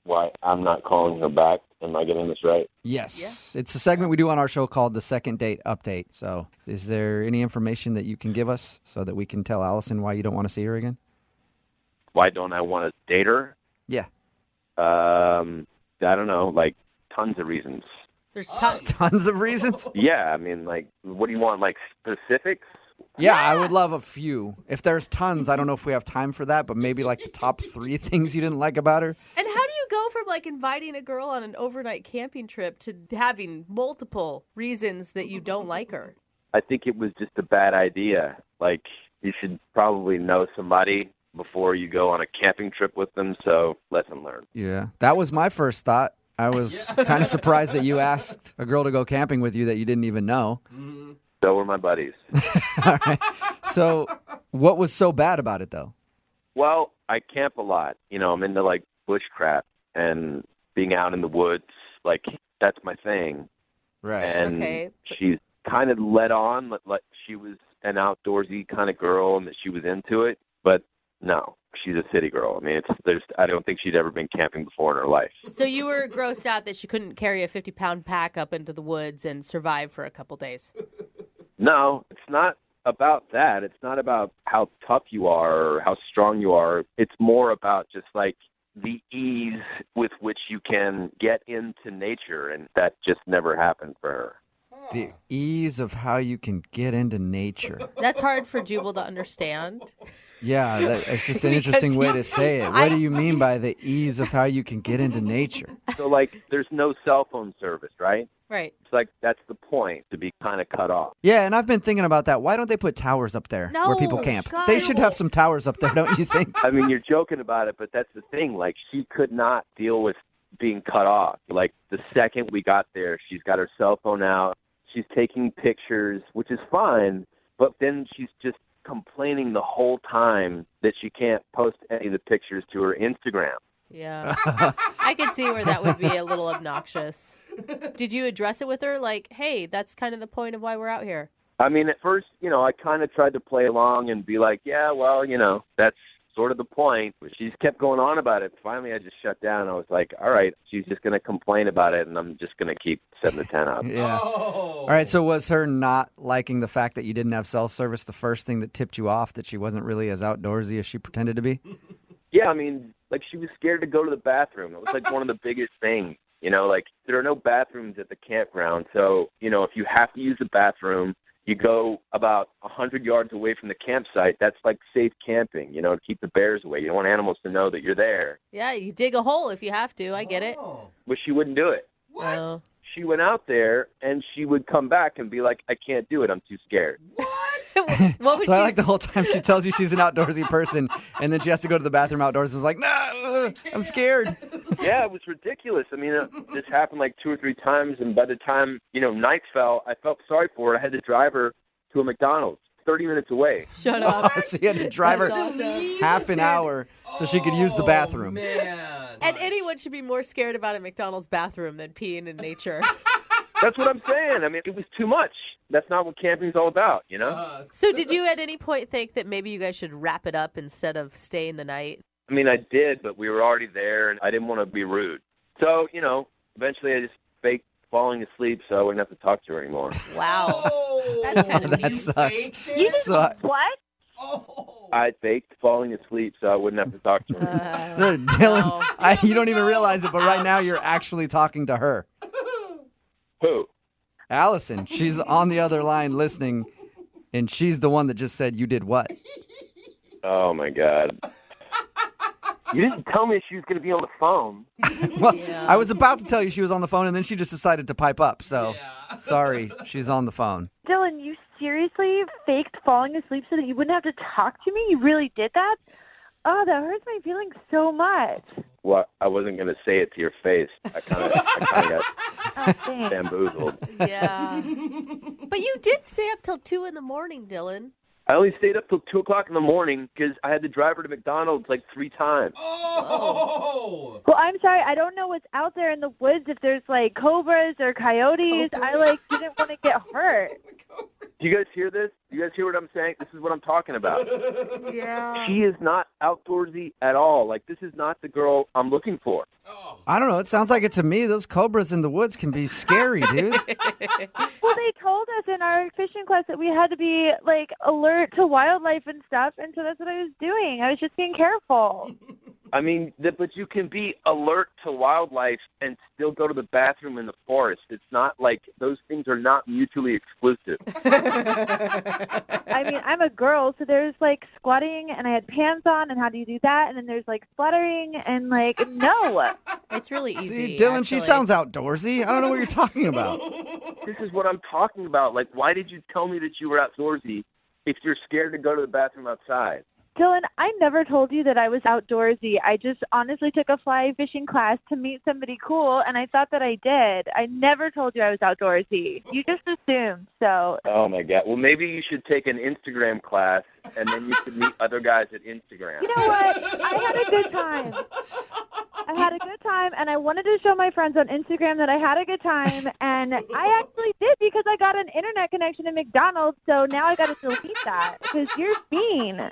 why I'm not calling her back. Am I getting this right? Yes. It's a segment we do on our show called the Second Date Update. So is there any information that you can give us so that we can tell Allison why you don't want to see her again? Why don't I want to date her? Yeah. I don't know, like tons of reasons. There's Tons of reasons? Yeah, I mean, like, what do you want, like specifics? Yeah, I would love a few. If there's tons, I don't know if we have time for that, but maybe like the top 3 things you didn't like about her. And how do you go from like inviting a girl on an overnight camping trip to having multiple reasons that you don't like her? I think it was just a bad idea. Like, you should probably know somebody before you go on a camping trip with them, so lesson learned. Yeah, that was my first thought. I was kind of surprised that you asked a girl to go camping with you that you didn't even know. So were my buddies. All right. So what was so bad about it, though? Well, I camp a lot. You know, I'm into, like, bushcraft and being out in the woods. Like, that's my thing. Right. And she's kind of led on, like she was an outdoorsy kind of girl and that she was into it. But no, she's a city girl. I mean, I don't think she'd ever been camping before in her life. So you were grossed out that she couldn't carry a 50-pound pack up into the woods and survive for a couple days. No, it's not about that. It's not about how tough you are or how strong you are. It's more about just like the ease with which you can get into nature, and that just never happened for her. The ease of how you can get into nature. That's hard for Jubal to understand. Yeah, it's just an interesting way to say it. What do you mean by the ease of how you can get into nature? So, like, there's no cell phone service, right? Right. It's like that's the point, to be kind of cut off. Yeah, and I've been thinking about that. Why don't they put towers up there where people camp? God, They should have some towers up there, don't you think? I mean, you're joking about it, but that's the thing. Like, she could not deal with being cut off. Like, the second we got there, she's got her cell phone out. She's taking pictures, which is fine, but then she's just complaining the whole time that she can't post any of the pictures to her Instagram. Yeah. I could see where that would be a little obnoxious. Did you address it with her? Like, hey, that's kind of the point of why we're out here. I mean, at first, I kind of tried to play along and be like, yeah, well, that's sort of the point. She just kept going on about it. Finally, I just shut down. I was like, all right, she's just going to complain about it, and I'm just going to keep setting the 10 up. Yeah. All right, so was her not liking the fact that you didn't have self-service the first thing that tipped you off, that she wasn't really as outdoorsy as she pretended to be? Yeah, I mean, like, she was scared to go to the bathroom. It was, like, one of the biggest things. You know, like, there are no bathrooms at the campground. So, you know, if you have to use the bathroom, you go about 100 yards away from the campsite. That's like safe camping, you know, to keep the bears away. You don't want animals to know that you're there. Yeah, you dig a hole if you have to. I get it. But she wouldn't do it. What? Oh. She went out there, and she would come back and be like, I can't do it. I'm too scared. What was So I she like the whole time she tells you she's an outdoorsy person, and then she has to go to the bathroom outdoors. It's like, no, I'm scared. Yeah, it was ridiculous. I mean, this happened like 2 or 3 times, and by the time, you know, night fell, I felt sorry for her. I had to drive her to a McDonald's 30 minutes away. Shut up. So you had to drive her That's awesome. half an hour so she could use the bathroom. Man. And anyone should be more scared about a McDonald's bathroom than peeing in nature. That's what I'm saying. I mean, it was too much. That's not what camping's all about, you know? So did you at any point think that maybe you guys should wrap it up instead of staying the night? I mean, I did, but we were already there, and I didn't want to be rude. So, you know, eventually I just faked falling asleep so I wouldn't have to talk to her anymore. Wow. Oh, That's kind of That mean. sucks. You just, So- what? Oh. I faked falling asleep so I wouldn't have to talk to her. Dylan, you don't even realize it, but right now you're actually talking to her. Who? Allison, she's on the other line listening, and she's the one that just said you did what? Oh, my God. You didn't tell me she was going to be on the phone. Well, I was about to tell you she was on the phone, and then she just decided to pipe up. So, sorry, she's on the phone. Dylan, you seriously faked falling asleep so that you wouldn't have to talk to me? You really did that? Oh, that hurts my feelings so much. Well, I wasn't going to say it to your face. I kind of got Thanks. bamboozled. Yeah. But you did stay up till 2 in the morning, Dylan. I only stayed up till 2 o'clock in the morning because I had to drive her to McDonald's like 3 times. Oh. Well, I'm sorry. I don't know what's out there in the woods. If there's like cobras or coyotes, I didn't want to get hurt. Do you guys hear this? Do you guys hear what I'm saying? This is what I'm talking about. Yeah. She is not outdoorsy at all. Like, this is not the girl I'm looking for. I don't know. It sounds like it to me. Those cobras in the woods can be scary, dude. Well, they told us in our fishing class that we had to be like alert to wildlife and stuff, and so that's what I was doing. I was just being careful. I mean, but you can be alert to wildlife and still go to the bathroom in the forest. It's not like those things are not mutually exclusive. I mean, I'm a girl, so there's like squatting, and I had pants on, and how do you do that? And then there's like splattering, and like no. It's really easy. See, Dylan, she actually. sounds outdoorsy. I don't know what you're talking about. This is what I'm talking about. Like, why did you tell me that you were outdoorsy if you're scared to go to the bathroom outside? Dylan, I never told you that I was outdoorsy. I just honestly took a fly fishing class to meet somebody cool, and I thought that I did. I never told you I was outdoorsy. You just assumed, so. Oh, my God. Well, maybe you should take an Instagram class, and then you could meet other guys at Instagram. You know what? I had a good time. And I wanted to show my friends on Instagram that I had a good time, and I actually did because I got an internet connection at McDonald's, so now I got to delete that because you're mean.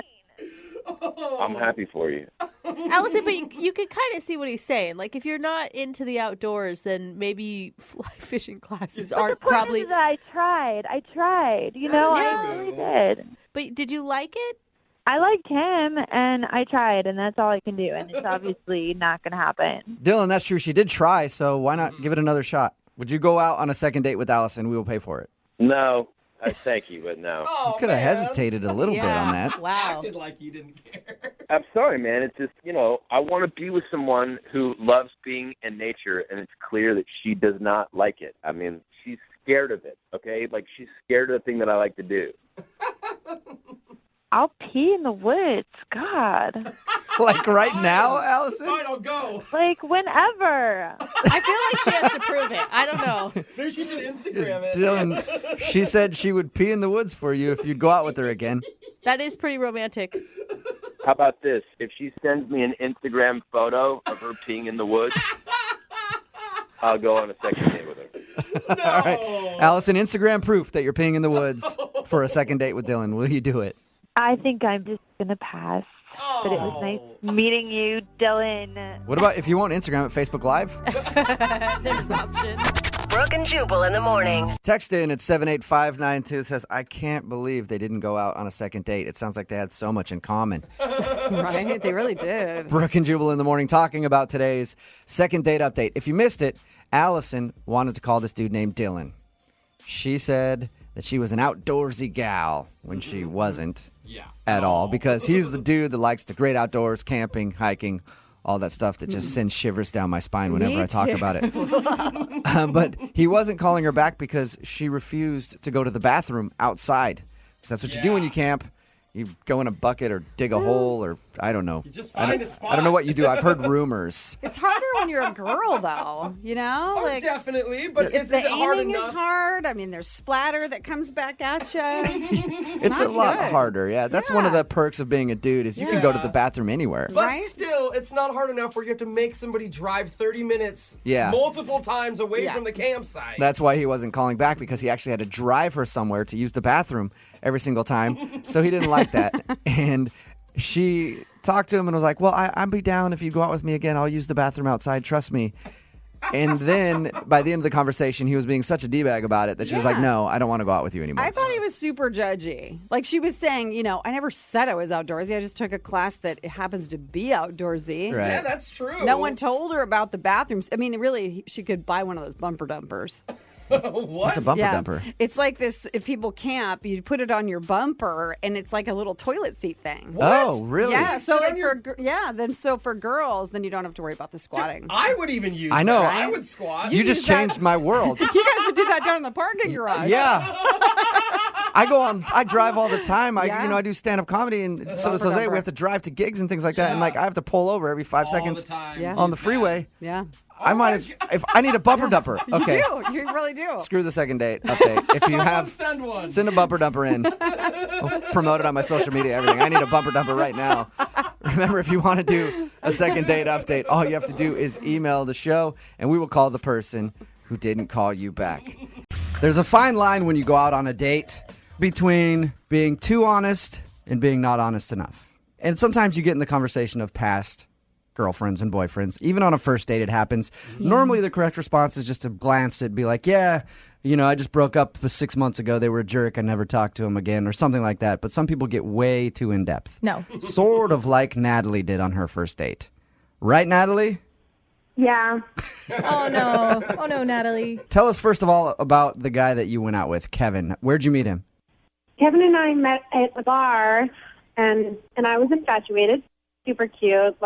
I'm happy for you. Allison, but you can kind of see what he's saying. Like, if you're not into the outdoors, then maybe fly fishing classes aren't The point probably. is that I tried. You know, I really did. But did you like it? I liked him, and I tried, and that's all I can do, and it's obviously not going to happen. Dylan, that's true. She did try, so why not give it another shot? Would you go out on a second date with Allison? We will pay for it. No. Thank you, but no. You could have hesitated a little bit on that. Wow. Acted like you didn't care. I'm sorry, man. It's just, you know, I want to be with someone who loves being in nature, and it's clear that she does not like it. I mean, she's scared of it, okay? Like, she's scared of the thing that I like to do. I'll pee in the woods. God. Like right now, Allison? Fine, I'll go. Like whenever. I feel like she has to prove it. I don't know. Maybe she should Instagram it. Dylan, she said she would pee in the woods for you if you'd go out with her again. That is pretty romantic. How about this? If she sends me an Instagram photo of her peeing in the woods, I'll go on a second date with her. No. All right. Allison, Instagram proof that you're peeing in the woods for a second date with Dylan. Will you do it? I think I'm just going to pass. But it was nice meeting you, Dylan. What about if you want Instagram at Facebook Live? There's options. Brooke and Jubal in the morning. Text in at 78592. It says, I can't believe they didn't go out on a second date. It sounds like they had so much in common. Right? They really did. Brooke and Jubal in the morning talking about today's second date update. If you missed it, Allison wanted to call this dude named Dylan. She said that she was an outdoorsy gal when she wasn't at all, because he's the dude that likes the great outdoors, camping, hiking, all that stuff that just sends shivers down my spine whenever I talk about it. But he wasn't calling her back because she refused to go to the bathroom outside. Because that's what you do when you camp. You go in a bucket or dig a hole, or I don't know. You just find a spot. I don't know what you do. I've heard rumors. It's harder when you're a girl, though. You know, Oh, definitely. But is the it hard aiming enough? is hard. I mean, there's splatter that comes back at you. It's a not lot good. harder. Yeah, that's one of the perks of being a dude is you can go to the bathroom anywhere. But still, it's not hard enough where you have to make somebody drive 30 minutes Yeah. multiple times away from the campsite. That's why he wasn't calling back, because he actually had to drive her somewhere to use the bathroom every single time. So he didn't like that. And she talked to him and was like, well, I'll be down if you go out with me again. I'll use the bathroom outside. Trust me. And then by the end of the conversation, he was being such a D-bag about it that she was like, no, I don't want to go out with you anymore. I thought he was super judgy. Like she was saying, you know, I never said I was outdoorsy. I just took a class that happens to be outdoorsy. Right. Yeah, that's true. No one told her about the bathrooms. I mean, really, she could buy one of those bumper dumpers. What? What's a bumper dumper? It's like this, if people camp, you put it on your bumper, and it's like a little toilet seat thing. Oh, really? Yeah, so like for girls, then you don't have to worry about the squatting. I would even use I know. that. I would squat. You just changed my world. You guys would do that down in the parking garage. Yeah. I drive all the time. I do stand-up comedy, and so does Jose. We have to drive to gigs and things like that, and like I have to pull over every 5 seconds on the freeway. Yeah. I might if I need a bumper dumper. Okay. You do. You really do. Screw the second date update. If you have, send one. Send a bumper dumper in. I'll promote it on my social media, everything. I need a bumper dumper right now. Remember, if you want to do a second date update, all you have to do is email the show, and we will call the person who didn't call you back. There's a fine line when you go out on a date between being too honest and being not honest enough. And sometimes you get in the conversation of past girlfriends and boyfriends. Even on a first date, it happens. Yeah. Normally, the correct response is just to glance at, be like, yeah, I just broke up 6 months ago. They were a jerk. I never talked to them again, or something like that. But some people get way too in-depth. No. Sort of like Natalie did on her first date. Right, Natalie? Yeah. Oh, no. Oh, no, Natalie. Tell us, first of all, about the guy that you went out with, Kevin. Where'd you meet him? Kevin and I met at the bar, and I was infatuated. Super cute,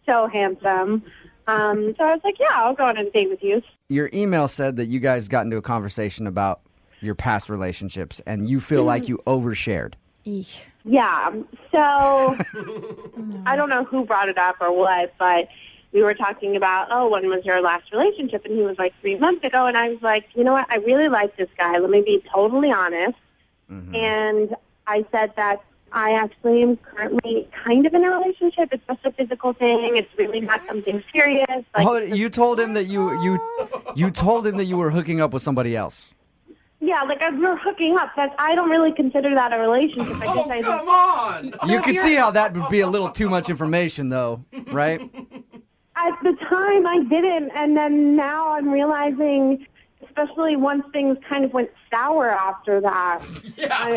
so handsome. So I was like, yeah, I'll go on a date with you. Your email said that you guys got into a conversation about your past relationships, and you feel like you overshared. Eek. Yeah. So I don't know who brought it up or what, but we were talking about, when was your last relationship? And he was like 3 months ago. And I was like, you know what? I really like this guy. Let me be totally honest. Mm-hmm. And I said that I actually am currently kind of in a relationship. It's just a physical thing. It's really not something serious. You told him that you told him that you were hooking up with somebody else. Yeah, we were hooking up. I don't really consider that a relationship. Come on! You can see how that would be a little too much information, though, right? At the time, I didn't, and then now I'm realizing, especially once things kind of went sour after that,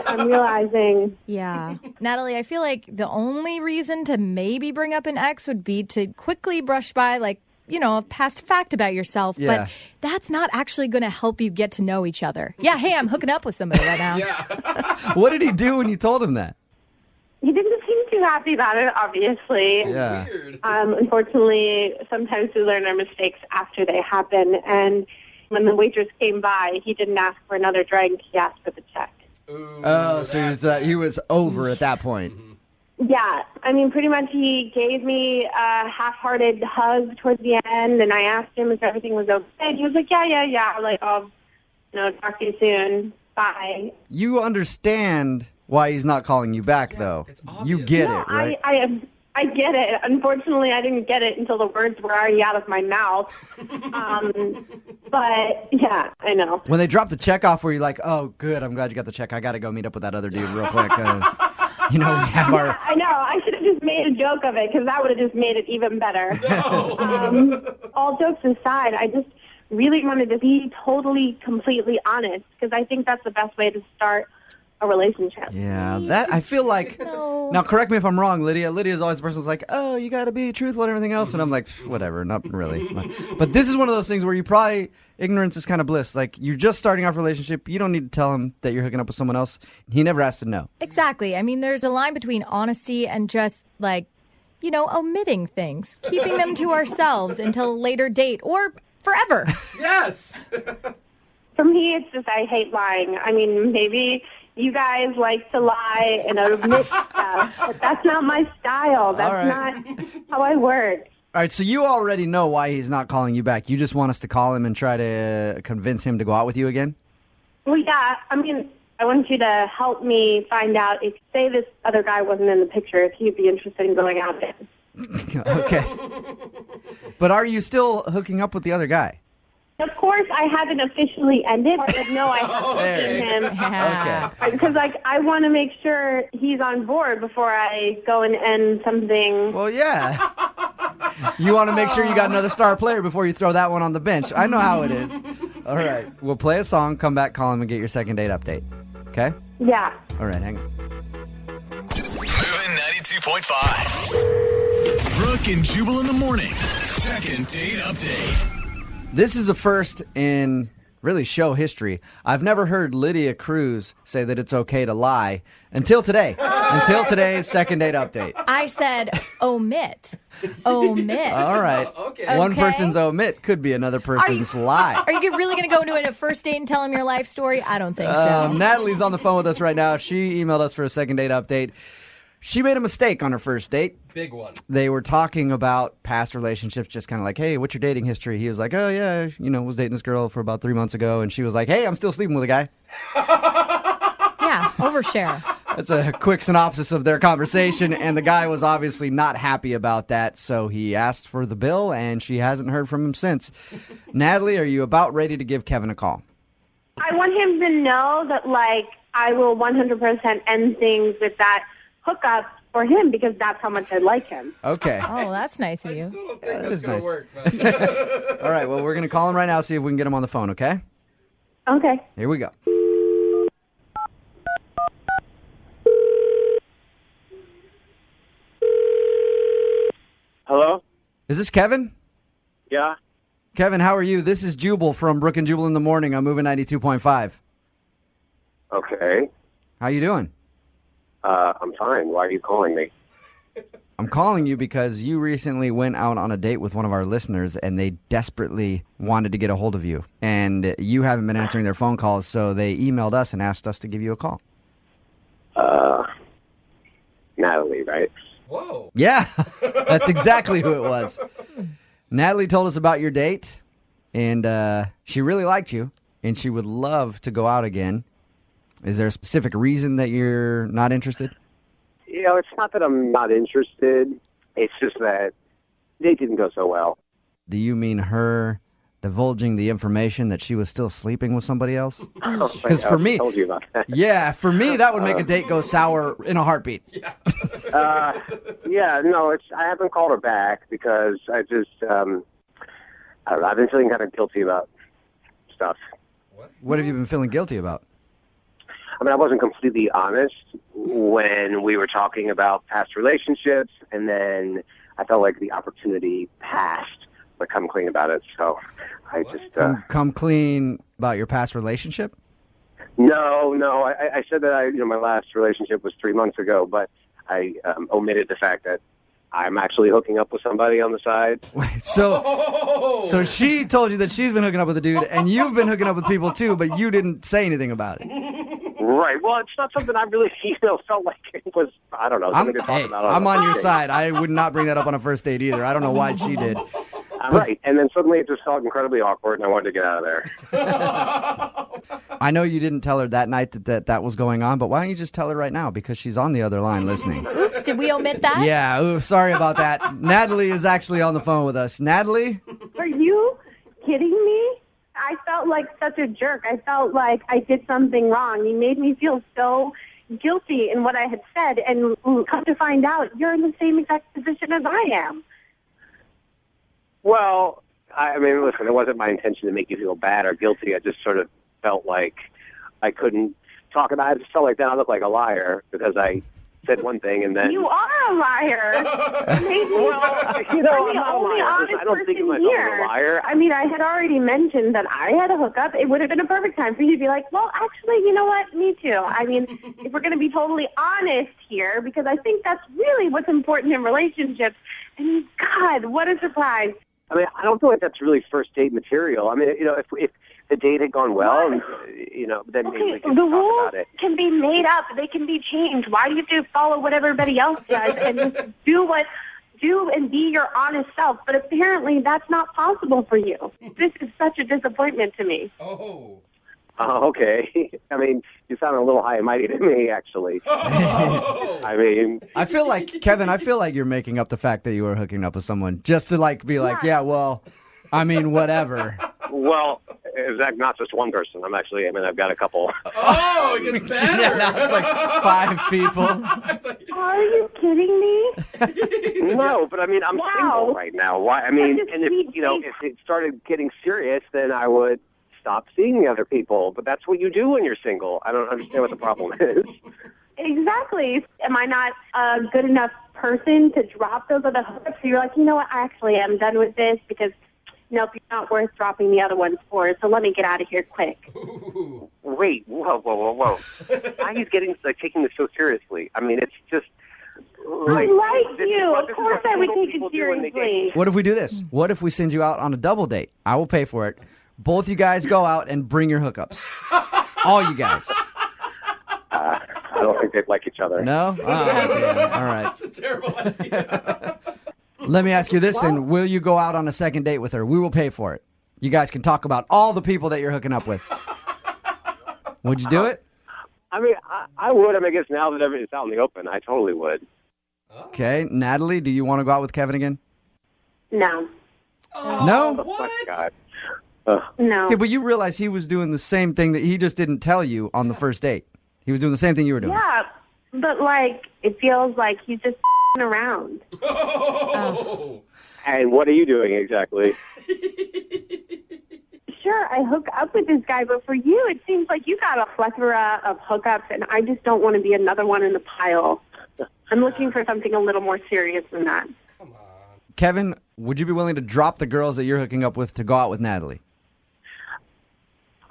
I'm realizing. Yeah. Natalie, I feel like the only reason to maybe bring up an ex would be to quickly brush by, a past fact about yourself. Yeah. But that's not actually going to help you get to know each other. Yeah, hey, I'm hooking up with somebody right now. What did he do when you told him that? He didn't seem too happy about it, obviously. Yeah. Unfortunately, sometimes we learn our mistakes after they happen, and when the waitress came by, he didn't ask for another drink. He asked for the check. Ooh, so he was over at that point. Yeah. I mean, pretty much he gave me a half-hearted hug towards the end, and I asked him if everything was okay. And he was like, yeah. I'll, talk to you soon. Bye. You understand why he's not calling you back, though. You get it, right? I get it. Unfortunately, I didn't get it until the words were already out of my mouth. But, yeah, I know. When they drop the check off, were you like, oh, good, I'm glad you got the check. I got to go meet up with that other dude real quick. we have our... I know. I should have just made a joke of it because that would have just made it even better. All jokes aside, I just really wanted to be totally, completely honest because I think that's the best way to start a relationship. Yeah, that I feel like. No. Now, correct me if I'm wrong, Lydia. Lydia's always the person who's like, "Oh, you got to be truthful and everything else," and I'm like, "Whatever, not really." But this is one of those things where you probably ignorance is kind of bliss. Like you're just starting off a relationship, you don't need to tell him that you're hooking up with someone else. He never has to know. Exactly. I mean, there's a line between honesty and just like, omitting things, keeping them to ourselves until a later date or forever. Yes. For me, it's just I hate lying. I mean, maybe you guys like to lie and admit stuff, but that's not my style. That's not how I work. All right, so you already know why he's not calling you back. You just want us to call him and try to convince him to go out with you again? Well, yeah. I mean, I want you to help me find out if, say, this other guy wasn't in the picture, if he'd be interested in going out with him. Okay. But are you still hooking up with the other guy? Of course, I haven't officially ended, but no, I have seen him. Okay. Because, I want to make sure he's on board before I go and end something. Well, yeah. You want to make sure you got another star player before you throw that one on the bench. I know how it is. All right. We'll play a song, come back, call him, and get your second date update. Okay? Yeah. All right, hang on. Moving 92.5. Brooke and Jubal in the mornings. Second date update. This is a first in really show history. I've never heard Lydia Cruz say that it's okay to lie until today. Until today's second date update. I said omit. Omit. All right. Okay. One person's omit could be another person's lie. Are you really going to go into a first date and tell him your life story? I don't think so. Natalie's on the phone with us right now. She emailed us for a second date update. She made a mistake on her first date. Big one. They were talking about past relationships, just kind of like, hey, what's your dating history? He was like, oh, yeah, was dating this girl for about 3 months ago. And she was like, hey, I'm still sleeping with a guy. Yeah, overshare. That's a quick synopsis of their conversation. And the guy was obviously not happy about that. So he asked for the bill, and she hasn't heard from him since. Natalie, are you about ready to give Kevin a call? I want him to know that, I will 100% end things with that hookup for him because that's how much I like him. Okay. Oh, that's nice of you. I still don't think that's going to work. All right, well, we're going to call him right now, see if we can get him on the phone, okay? Okay. Here we go. Hello? Is this Kevin? Yeah. Kevin, how are you? This is Jubal from Brooke and Jubal in the morning. I'm moving 92.5. Okay. How you doing? I'm fine. Why are you calling me? I'm calling you because you recently went out on a date with one of our listeners, and they desperately wanted to get a hold of you. And you haven't been answering their phone calls, so they emailed us and asked us to give you a call. Natalie, right? Whoa. Yeah, that's exactly who it was. Natalie told us about your date, and she really liked you, and she would love to go out again. Is there a specific reason that you're not interested? It's not that I'm not interested. It's just that the date didn't go so well. Do you mean her divulging the information that she was still sleeping with somebody else? Because for me, I told you about that. Yeah, for me, that would make a date go sour in a heartbeat. Yeah, no, I haven't called her back because I just, I don't know, I've been feeling kind of guilty about stuff. What have you been feeling guilty about? I mean, I wasn't completely honest when we were talking about past relationships, and then I felt like the opportunity passed to come clean about it. So I just... Come clean about your past relationship? No. I said that my last relationship was 3 months ago, but I omitted the fact that I'm actually hooking up with somebody on the side. So she told you that she's been hooking up with a dude, and you've been hooking up with people too, but you didn't say anything about it. Right. Well, it's not something I really felt like it was, I don't know, something to talk about. I'm on your side. I would not bring that up on a first date either. I don't know why she did. Right. And then suddenly it just felt incredibly awkward, and I wanted to get out of there. I know you didn't tell her that night that was going on, but why don't you just tell her right now? Because she's on the other line listening. Oops, did we omit that? Yeah, sorry about that. Natalie is actually on the phone with us. Natalie? Are you kidding me? I felt like such a jerk. I felt like I did something wrong. You made me feel so guilty in what I had said, and come to find out, you're in the same exact position as I am. Well, I mean, listen, it wasn't my intention to make you feel bad or guilty. I just sort of felt like I couldn't talk about it. I just felt like then I looked like a liar because I said one thing and then... You are a liar. Well, you know, I'm not a liar. I don't think of myself as a liar. I mean, I had already mentioned that I had a hookup. It would have been a perfect time for you to be like, well, actually, you know what? Me too. I mean, if we're going to be totally honest here, because I think that's really what's important in relationships. And God, what a surprise. I mean, I don't feel like that's really first date material. I mean, you know, if the date had gone well, and, you know, then maybe we can the talk rules about it. can be made up. They can be changed. Why do you have to follow what everybody else does and just do and be your honest self? But apparently that's not possible for you. This is such a disappointment to me. Okay. I mean, you sound a little high and mighty to me, actually. I mean... I feel like, Kevin, you're making up the fact that you were hooking up with someone just to, like, be like, yeah, well, I mean, whatever. Well, is that not just one person? I've got a couple. Oh, it gets better. Yeah, now it's like 5 people. Are you kidding me? No, but I mean, I'm single right now. Why? I mean, and if it started getting serious, then I would stop seeing the other people. But that's what you do when you're single. I don't understand what the problem is. Exactly. Am I not a good enough person to drop those other hookups? So you're like, you know what? I actually am done with this because, nope, you're not worth dropping the other ones for. So let me get out of here quick. Wait, whoa. Why are you taking this so seriously? I mean, it's just... I like you. Of course I would take it seriously. What if we do this? What if we send you out on a double date? I will pay for it. Both you guys go out and bring your hookups. All you guys. I don't think they'd like each other. No? Oh, damn. All right. That's a terrible idea. Let me ask you this then. Will you go out on a second date with her? We will pay for it. You guys can talk about all the people that you're hooking up with. Would you do it? I mean, I would. I mean, I guess now that everything's out in the open, I totally would. Okay. Natalie, do you want to go out with Kevin again? No. No? What? God. No. Okay, but you realize he was doing the same thing that he just didn't tell you on the first date. He was doing the same thing you were doing. Yeah, but it feels like he's just around. Oh. And what are you doing exactly? Sure, I hook up with this guy, but for you, it seems like you got a plethora of hookups, and I just don't want to be another one in the pile. I'm looking for something a little more serious than that. Kevin, would you be willing to drop the girls that you're hooking up with to go out with Natalie?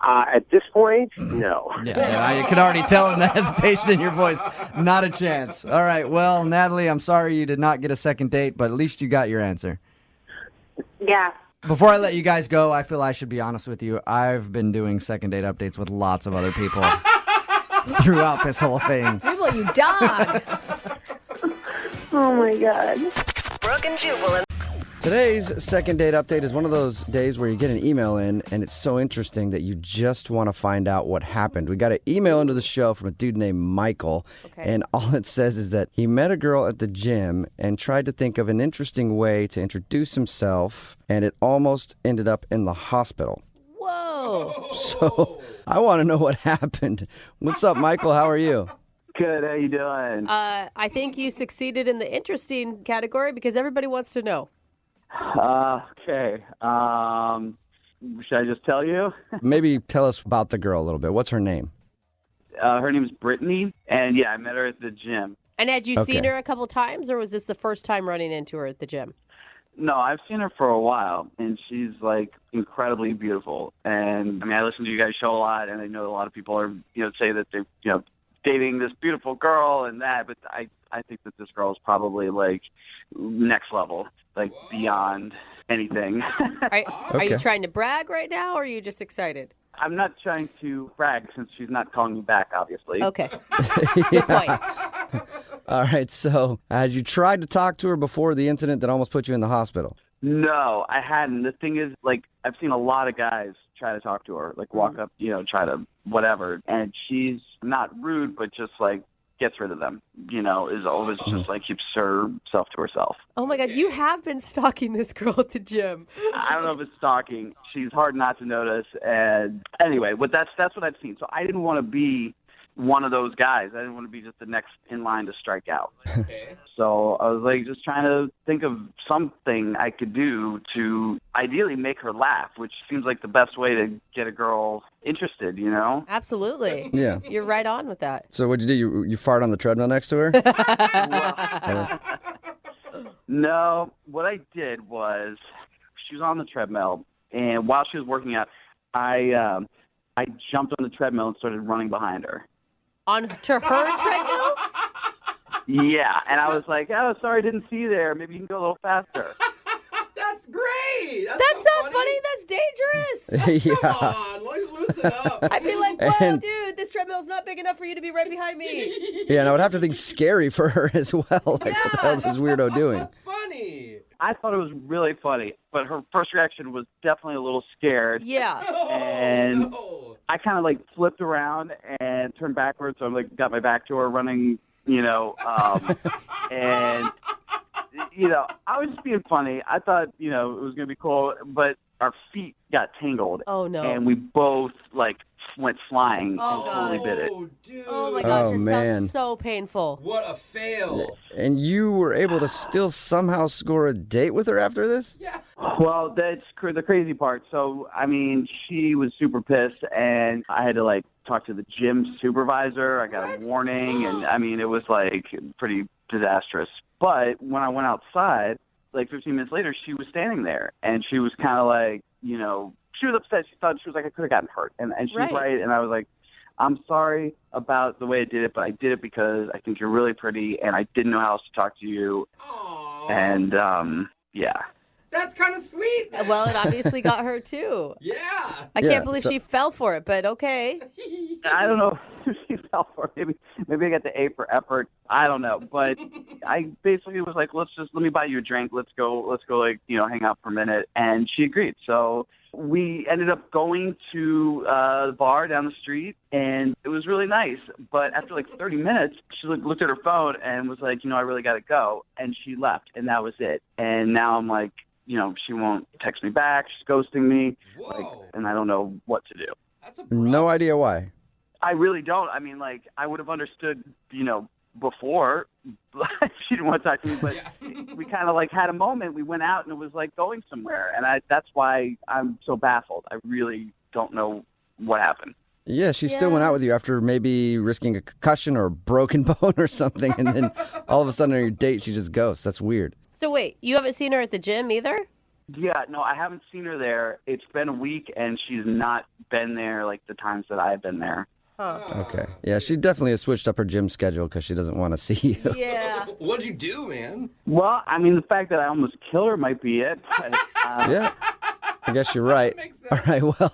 At this point, no. Yeah, I could already tell in the hesitation in your voice. Not a chance. All right, well, Natalie, I'm sorry you did not get a second date, but at least you got your answer. Yeah. Before I let you guys go, I feel I should be honest with you. I've been doing second date updates with lots of other people throughout this whole thing. Jubal, you dog. Oh, my God. Brooke and Jubal. Today's second date update is one of those days where you get an email in, and it's so interesting that you just want to find out what happened. We got an email into the show from a dude named Michael, and all it says is that he met a girl at the gym and tried to think of an interesting way to introduce himself, and it almost ended up in the hospital. Whoa. So I want to know what happened. What's up, Michael? How are you? Good. How you doing? I think you succeeded in the interesting category because everybody wants to know. Okay. Should I just tell you? Maybe tell us about the girl a little bit. What's her name? Her name is Brittany, and yeah, I met her at the gym. And had you seen her a couple times, or was this the first time running into her at the gym? No, I've seen her for a while, and she's like incredibly beautiful. And I mean, I listen to you guys' show a lot, and I know a lot of people are, say that they're, dating this beautiful girl and that, but I think that this girl is probably like next level, like beyond anything. Are you trying to brag right now, or are you just excited? I'm not trying to brag since she's not calling me back, obviously. Okay. Good point. All right, so had you tried to talk to her before the incident that almost put you in the hospital? No, I hadn't. The thing is, I've seen a lot of guys try to talk to her, walk up, try to whatever, and she's not rude, but just gets rid of them, is always just keeps herself to herself. Oh my God, you have been stalking this girl at the gym. I don't know if it's stalking. She's hard not to notice, and anyway, but that's what I've seen. So I didn't want to be one of those guys. I didn't want to be just the next in line to strike out. So I was like just trying to think of something I could do to ideally make her laugh, which seems like the best way to get a girl interested, you know? Absolutely. Yeah. You're right on with that. So what'd you do? You fart on the treadmill next to her? No, what I did was she was on the treadmill, and while she was working out, I jumped on the treadmill and started running behind her. On to her treadmill? Yeah, and I was like, oh, sorry, didn't see you there. Maybe you can go a little faster. That's great. That's not funny. That's dangerous. Yeah. Come on, loosen up. I'd be like, whoa, And- dude, this treadmill's not big enough for you to be right behind me. Yeah, and I would have to think scary for her as well. Like, what the hell is this weirdo doing? That's funny. I thought it was really funny, but her first reaction was definitely a little scared. Yeah. And I kind of like flipped around and turned backwards. So I'm like, got my back to her running, and, I was just being funny. I thought, it was going to be cool, but our feet got tangled. Oh, no. And we both like went flying Oh, and totally bit it. Dude. Oh, my gosh, Oh, it man. sounds so painful. What a fail. And you were able to still somehow score a date with her after this? Yeah. Well, that's the crazy part. So, I mean, she was super pissed, and I had to, talk to the gym supervisor. I got a warning, and, I mean, it was, pretty disastrous. But when I went outside, 15 minutes later, she was standing there, and she was kind of she was upset. She thought she was like, I could have gotten hurt. And she was right, and I was like, I'm sorry about the way I did it, but I did it because I think you're really pretty, and I didn't know how else to talk to you. Aww. And, yeah. That's kind of sweet. Then. Well, it obviously got her, too. Yeah. I can't believe she fell for it, but okay. I don't know if she fell for it. Maybe I got the A for effort. I don't know. But I basically was like, let me buy you a drink. Let's go, hang out for a minute. And she agreed. So we ended up going to the bar down the street, and it was really nice. But after 30 minutes, she looked at her phone and was like, I really got to go. And she left, and that was it. And now I'm like, she won't text me back. She's ghosting me. And I don't know what to do. No idea why. I really don't. I mean, I would have understood, before she didn't want to talk to me, but we kind of had a moment. We went out and it was going somewhere. And that's why I'm so baffled. I really don't know what happened. Yeah, she still went out with you after maybe risking a concussion or a broken bone or something. And then all of a sudden on your date, she just ghosts. That's weird. So wait, you haven't seen her at the gym either? Yeah, no, I haven't seen her there. It's been a week, and she's not been there the times that I've been there. Huh. Okay. Yeah, she definitely has switched up her gym schedule because she doesn't want to see you. Yeah. What'd you do, man? Well, I mean, the fact that I almost killed her might be it. But, Yeah, I guess you're right. All right, well,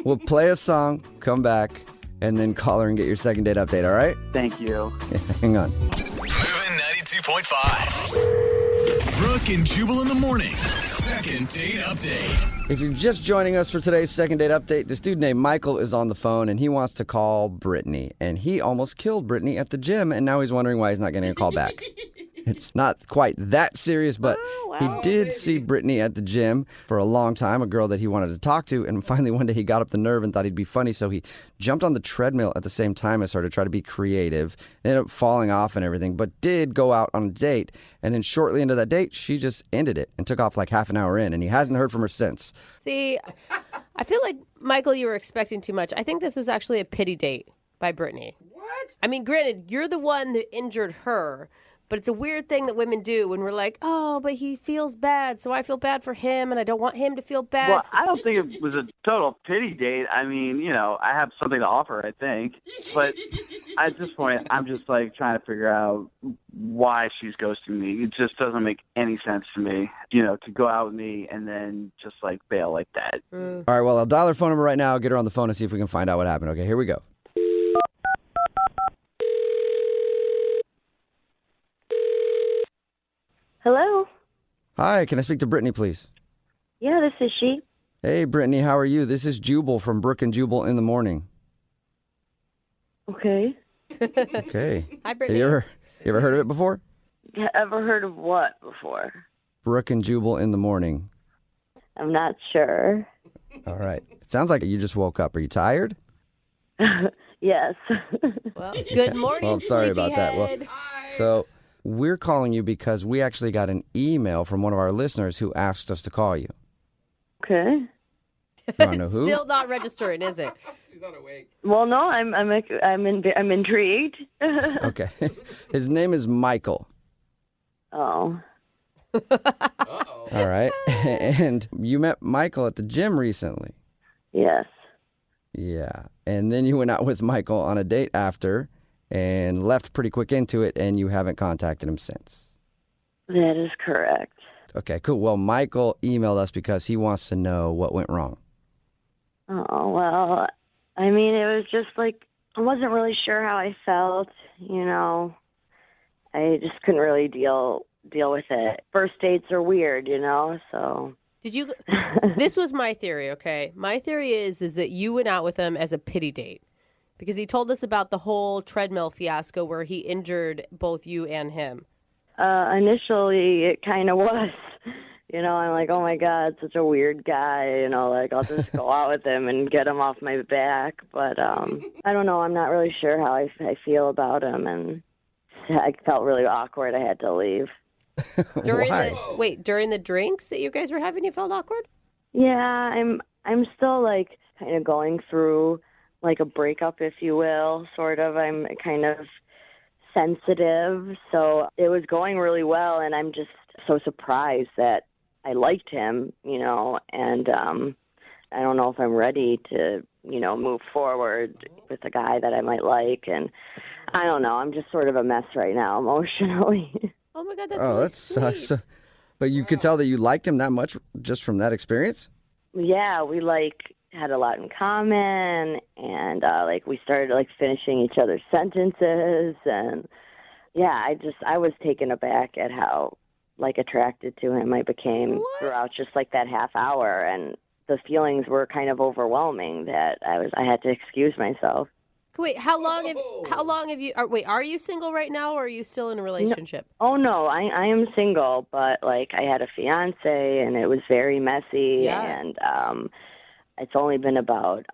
we'll play a song, come back, and then call her and get your second date update, all right? Thank you. Yeah, hang on. Moving 92.5. Brooke and Jubal in the mornings. Second date update. If you're just joining us for today's second date update, this dude named Michael is on the phone, and he wants to call Brittany. And he almost killed Brittany at the gym, and now he's wondering why he's not getting a call back. It's not quite that serious, but he did see Brittany at the gym for a long time, a girl that he wanted to talk to, and finally one day he got up the nerve and thought he'd be funny, so he jumped on the treadmill at the same time as her to try to be creative, ended up falling off and everything, but did go out on a date, and then shortly into that date, she just ended it and took off half an hour in, and he hasn't heard from her since. See, I feel like, Michael, you were expecting too much. I think this was actually a pity date by Brittany. What? I mean, granted, you're the one that injured her, but it's a weird thing that women do when we're like, oh, but he feels bad, so I feel bad for him, and I don't want him to feel bad. Well, I don't think it was a total pity date. I mean, I have something to offer, I think. But at this point, I'm just trying to figure out why she's ghosting me. It just doesn't make any sense to me, to go out with me and then just bail like that. All right, well, I'll dial her phone number right now, get her on the phone and see if we can find out what happened. Okay, here we go. Hello? Hi, can I speak to Brittany, please? Yeah, this is she. Hey, Brittany, how are you? This is Jubal from Brooke and Jubal in the morning. Okay. Okay. Hi, Brittany. You ever heard of it before? Ever heard of what before? Brooke and Jubal in the morning. I'm not sure. All right. It sounds like you just woke up. Are you tired? Yes. Well, good morning, Well, I'm sorry about that. Well, sleepyhead. so. Good morning, Well, I'm sorry about that. Well, sleepyhead. so we're calling you because we actually got an email from one of our listeners who asked us to call you. Okay. You want to know who? Still not registering, is it? Well, no, I'm intrigued. Okay. His name is Michael. Oh. All right. And you met Michael at the gym recently. Yes. Yeah. And then you went out with Michael on a date after and left pretty quick into it, and you haven't contacted him since. That is correct. Okay, cool. Well, Michael emailed us because he wants to know what went wrong. Oh, well, I mean, it was just like, I wasn't really sure how I felt, you know. I just couldn't really deal with it. First dates are weird, you know, so. Did you? This was my theory, okay? My theory is that you went out with him as a pity date because he told us about the whole treadmill fiasco where he injured both you and him. Initially, it kind of was. You know, I'm like, oh my God, such a weird guy. You know, like I'll just go out with him and get him off my back. But I don't know. I'm not really sure how I feel about him, and I felt really awkward. I had to leave. During the drinks that you guys were having, you felt awkward? Yeah, I'm still like kind of going through like a breakup, if you will, sort of. I'm kind of sensitive, so it was going really well, and I'm just so surprised that I liked him, you know, and I don't know if I'm ready to, you know, move forward with a guy that I might like, and I don't know. I'm just sort of a mess right now emotionally. Oh my God, that's really that sweet. sucks. But you could tell that you liked him that much just from that experience? Yeah, we like had a lot in common, and like we started like finishing each other's sentences, and yeah, I was taken aback at how like attracted to him I became throughout just like that half hour, and the feelings were kind of overwhelming that I had to excuse myself. Wait, how long have you? Are you single right now, or are you still in a relationship? No, I am single, but like I had a fiance, and it was very messy, and it's only been about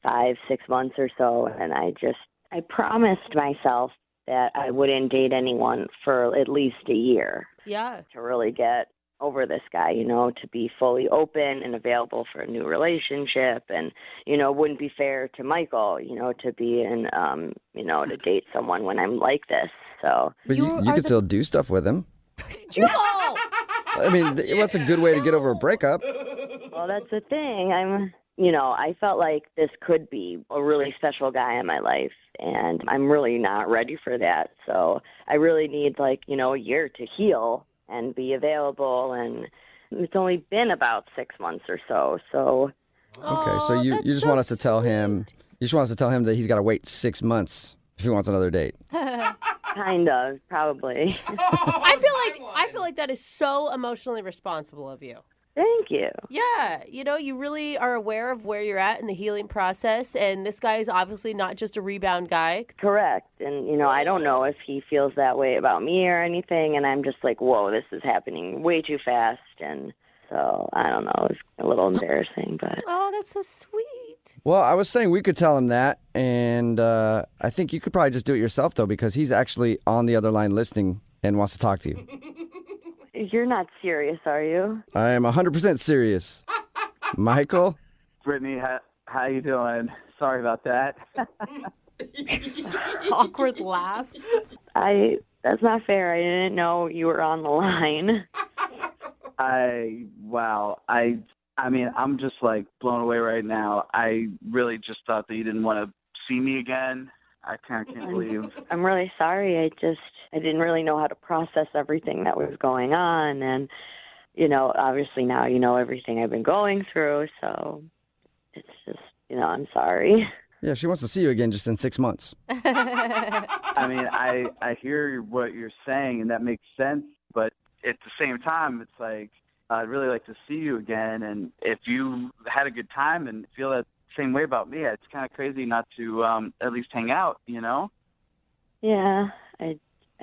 5-6 months or so, and I promised myself that I wouldn't date anyone for at least a year. Yeah. To really get over this guy, you know, to be fully open and available for a new relationship, and, you know, it wouldn't be fair to Michael, you know, to be in, you know, to date someone when I'm like this, so. But you could still do stuff with him. Jubal! I mean, that's a good way to get over a breakup. Well, that's the thing. I felt like this could be a really special guy in my life, and I'm really not ready for that. So I really need, like, you know, a year to heal and be available, and it's only been about 6 months or so. So. Okay, so you just want us to tell him. You just want us to tell him that he's got to wait 6 months if he wants another date. Kind of, probably. I feel like that is so emotionally responsible of you. Thank you. Yeah, you know, you really are aware of where you're at in the healing process, and this guy is obviously not just a rebound guy. Correct. And, you know, I don't know if he feels that way about me or anything, and I'm just like, whoa, this is happening way too fast, and so, I don't know, it's a little embarrassing, but. Oh, that's so sweet. Well, I was saying we could tell him that, and I think you could probably just do it yourself, though, because he's actually on the other line listening and wants to talk to you. You're not serious, are you? I am 100% serious. Michael? Brittany, how you doing? Sorry about that. Awkward laugh. That's not fair. I didn't know you were on the line. I mean, I'm just like blown away right now. I really just thought that you didn't want to see me again. I can't believe. I'm really sorry. I didn't really know how to process everything that was going on. And, you know, obviously now you know everything I've been going through. So it's just, you know, I'm sorry. Yeah, she wants to see you again just in 6 months. I mean, I hear what you're saying, and that makes sense. But at the same time, it's like, I'd really like to see you again. And if you had a good time and feel that same way about me, it's kind of crazy not to at least hang out, you know? Yeah, I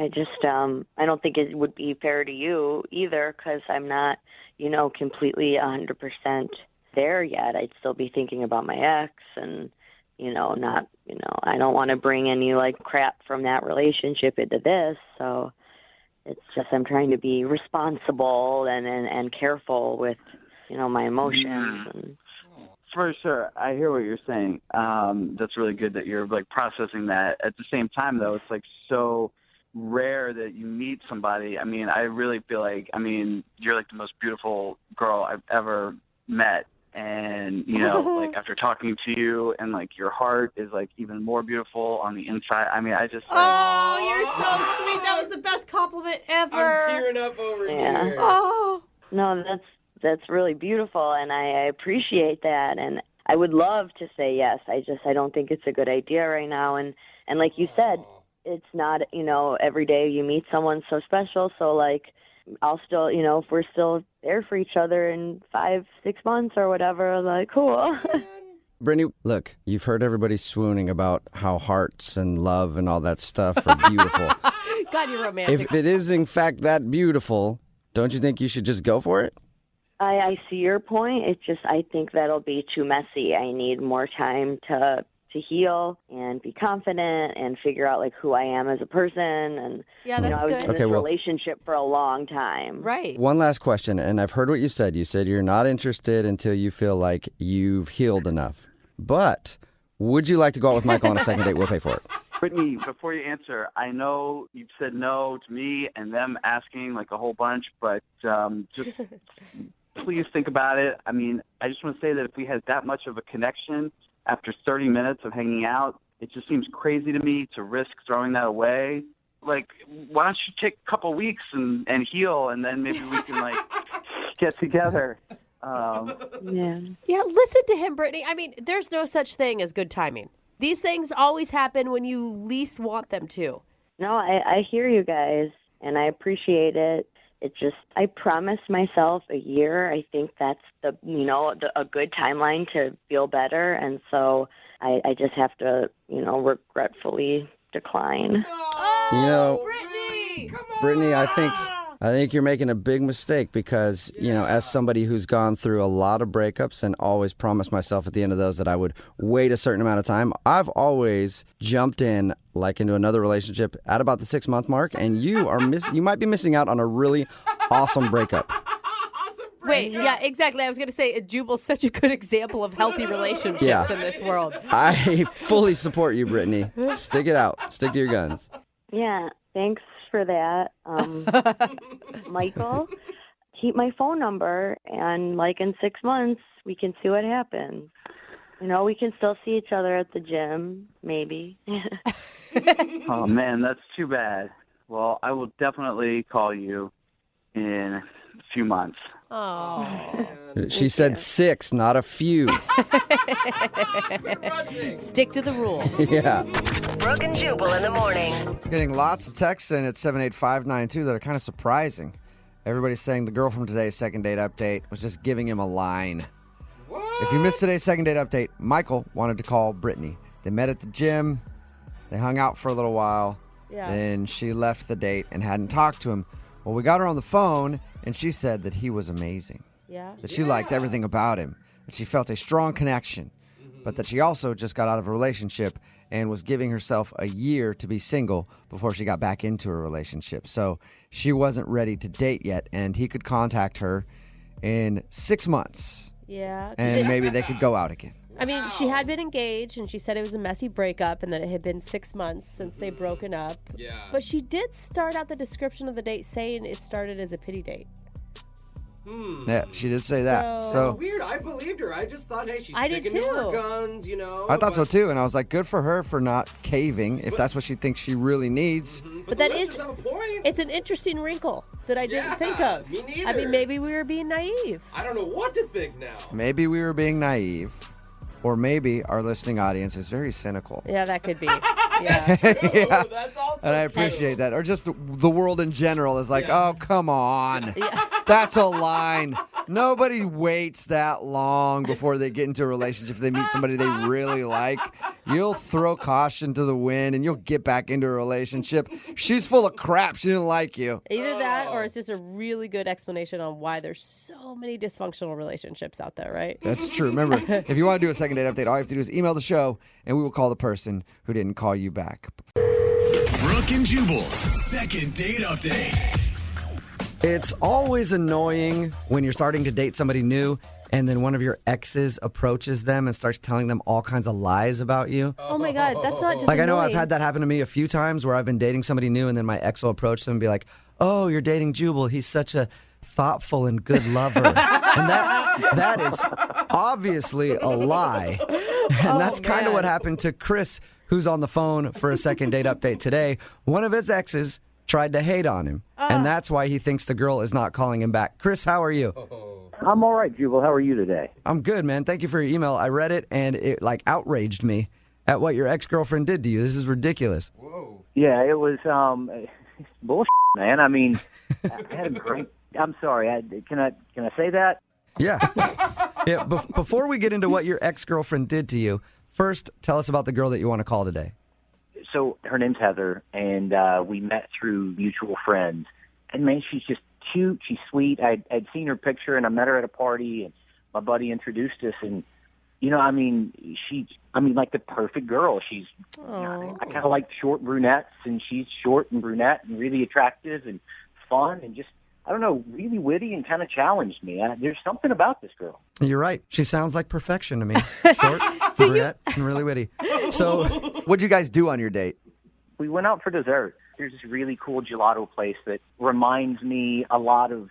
just, I don't think it would be fair to you either, because I'm not, you know, completely 100% there yet. I'd still be thinking about my ex and not, I don't want to bring any like crap from that relationship into this. So it's just I'm trying to be responsible and careful with, my emotions. And For sure. I hear what you're saying. That's really good that you're like processing that. At the same time, though, it's like so rare that you meet somebody. I mean, I really feel like, you're like the most beautiful girl I've ever met. And, like after talking to you and like your heart is like even more beautiful on the inside. I just. Oh, you're so sweet. That was the best compliment ever. I'm tearing up over Yeah. here. Oh. No, that's really beautiful, and I appreciate that. And I would love to say yes. I don't think it's a good idea right now. And like you said, it's not, every day you meet someone so special. So like, I'll still, if we're still there for each other in 5-6 months or whatever, like, cool. Brittany, look, you've heard everybody swooning about how hearts and love and all that stuff are beautiful. God, you're romantic. If it is in fact that beautiful, don't you think you should just go for it? I see your point. It's just I think that'll be too messy. I need more time to heal and be confident and figure out like who I am as a person. And yeah, that's I was good. in this relationship for a long time. Right. One last question, and I've heard what you said. You said you're not interested until you feel like you've healed enough. But would you like to go out with Michael on a second date? We'll pay for it. Brittany, before you answer, I know you've said no to me and them asking like a whole bunch, but just please think about it. I just want to say that if we had that much of a connection after 30 minutes of hanging out, it just seems crazy to me to risk throwing that away. Like, why don't you take a couple weeks and heal, and then maybe we can, like, get together. Yeah, listen to him, Brittany. There's no such thing as good timing. These things always happen when you least want them to. No, I hear you guys, and I appreciate it. It just, I promised myself a year. I think that's a good timeline to feel better. And so I just have to, regretfully decline. Brittany, I think you're making a big mistake because, as somebody who's gone through a lot of breakups and always promised myself at the end of those that I would wait a certain amount of time, I've always jumped in like into another relationship at about the 6-month mark, and you might be missing out on a really awesome breakup. Wait, yeah, exactly. I was going to say, Jubal's such a good example of healthy relationships in this world. I fully support you, Brittany. Stick it out. Stick to your guns. Yeah, thanks for that. Michael, keep my phone number, and like in 6 months, we can see what happens. We can still see each other at the gym, maybe. Oh, man, that's too bad. Well, I will definitely call you in a few months. Oh. She said 6, not a few. Stick to the rule. Yeah. Brooke and Jubal in the morning. Getting lots of texts in at 78592 that are kind of surprising. Everybody's saying the girl from today's second date update was just giving him a line. What? If you missed today's second date update, Michael wanted to call Brittany. They met at the gym. They hung out for a little while. Yeah. Then she left the date and hadn't talked to him. Well, we got her on the phone, and she said that he was amazing. Yeah. That she liked everything about him. That she felt a strong connection. But that she also just got out of a relationship and was giving herself a year to be single before she got back into a relationship. So she wasn't ready to date yet, and he could contact her in 6 months. Yeah. And maybe they could go out again. She had been engaged, and she said it was a messy breakup and that it had been 6 months since they'd broken up. Yeah. But she did start out the description of the date saying it started as a pity date. Yeah, she did say that. So That's weird. I believed her. I just thought, hey, she's I did sticking to her too. guns, I thought so too, and I was like, good for her for not caving if that's what she thinks she really needs. But that is, it's an interesting wrinkle that I didn't think of. Me neither. Maybe we were being naive. I don't know what to think now. Maybe we were being naive, or maybe our listening audience is very cynical. Yeah, that could be. Yeah. That's also And I appreciate that. Or just the world in general is like, oh, come on. That's a line. Nobody waits that long before they get into a relationship. If they meet somebody they really like, you'll throw caution to the wind and you'll get back into a relationship. She's full of crap. She didn't like you. Either that or it's just a really good explanation on why there's so many dysfunctional relationships out there, right? That's true. Remember, if you want to do a second date update, all you have to do is email the show and we will call the person who didn't call you back. Brooke and Jubal's second date update. It's always annoying when you're starting to date somebody new and then one of your exes approaches them and starts telling them all kinds of lies about you. Oh my God, that's not just Like, annoying. I know I've had that happen to me a few times where I've been dating somebody new and then my ex will approach them and be like, oh, you're dating Jubal. He's such a thoughtful and good lover. And that is obviously a lie. And that's kind of what happened to Chris, who's on the phone for a second date update today. One of his exes tried to hate on him, and that's why he thinks the girl is not calling him back. Chris, how are you? I'm all right, Jubal. How are you today? I'm good, man. Thank you for your email. I read it, and it outraged me at what your ex-girlfriend did to you. This is ridiculous. Yeah, it was bullshit, man. I mean, I had a great. I'm sorry. Can I say that? Yeah. Yeah. Before we get into what your ex-girlfriend did to you, first tell us about the girl that you want to call today. So her name's Heather, and we met through mutual friends. And man, she's just cute. She's sweet. I'd seen her picture, and I met her at a party, and my buddy introduced us. And I mean, like the perfect girl. She's, I kind of like short brunettes, and she's short and brunette and really attractive and fun and just, I don't know, really witty and kind of challenged me. There's something about this girl. You're right. She sounds like perfection to me. Short, brunette, and really witty. So what'd you guys do on your date? We went out for dessert. There's this really cool gelato place that reminds me a lot of,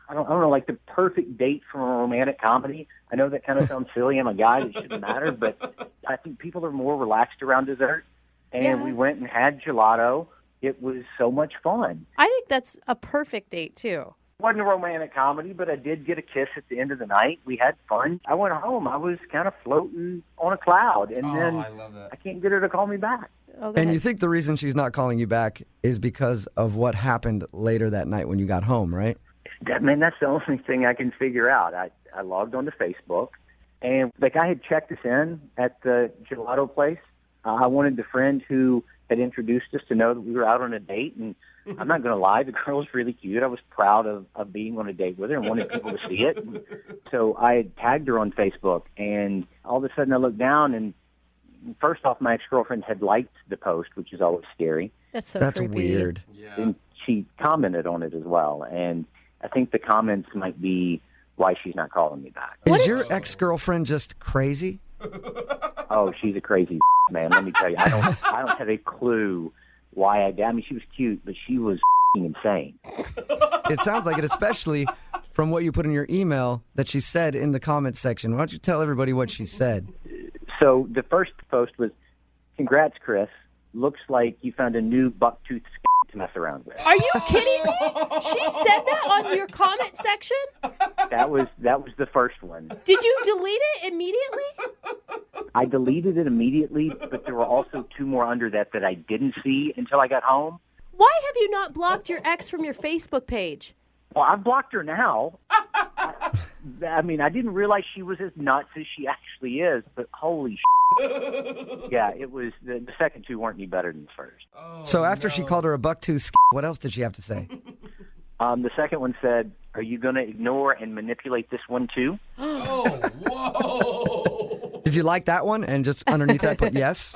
I don't know, like the perfect date from a romantic comedy. I know that kind of sounds silly. I'm a guy. It shouldn't matter. But I think people are more relaxed around dessert. And we went and had gelato. It was so much fun. I think that's a perfect date, too. It wasn't a romantic comedy, but I did get a kiss at the end of the night. We had fun. I went home. I was kind of floating on a cloud. And then I love that. I can't get her to call me back. And you think the reason she's not calling you back is because of what happened later that night when you got home, right? Man, that's the only thing I can figure out. I logged onto Facebook, and the guy had checked us in at the gelato place. I wanted the friend who had introduced us to know that we were out on a date, and I'm not going to lie, the girl was really cute. I was proud of being on a date with her and wanted people to see it. And so I had tagged her on Facebook, and all of a sudden I looked down, and first off, my ex-girlfriend had liked the post, which is always scary. That's creepy. Weird. Yeah. And she commented on it as well, and I think the comments might be why she's not calling me back. Is your ex-girlfriend just crazy? Oh, she's a crazy man. Let me tell you, I don't have a clue why I did. I mean, she was cute, but she was insane. It sounds like it, especially from what you put in your email that she said in the comments section. Why don't you tell everybody what she said? So the first post was, "Congrats, Chris. Looks like you found a new bucktooth to mess around with." Are you kidding me? She said that on your comment section? That was the first one. Did you delete it immediately? I deleted it immediately, but there were also two more under that I didn't see until I got home. Why have you not blocked your ex from your Facebook page? Well, I've blocked her now. I mean, I didn't realize she was as nuts as she actually is, but holy shit. Yeah, it was, the second two weren't any better than the first. So after she called her a bucktooth, what else did she have to say? The second one said, "Are you going to ignore and manipulate this one too?" Oh, whoa. Did you like that one? And just underneath that put yes?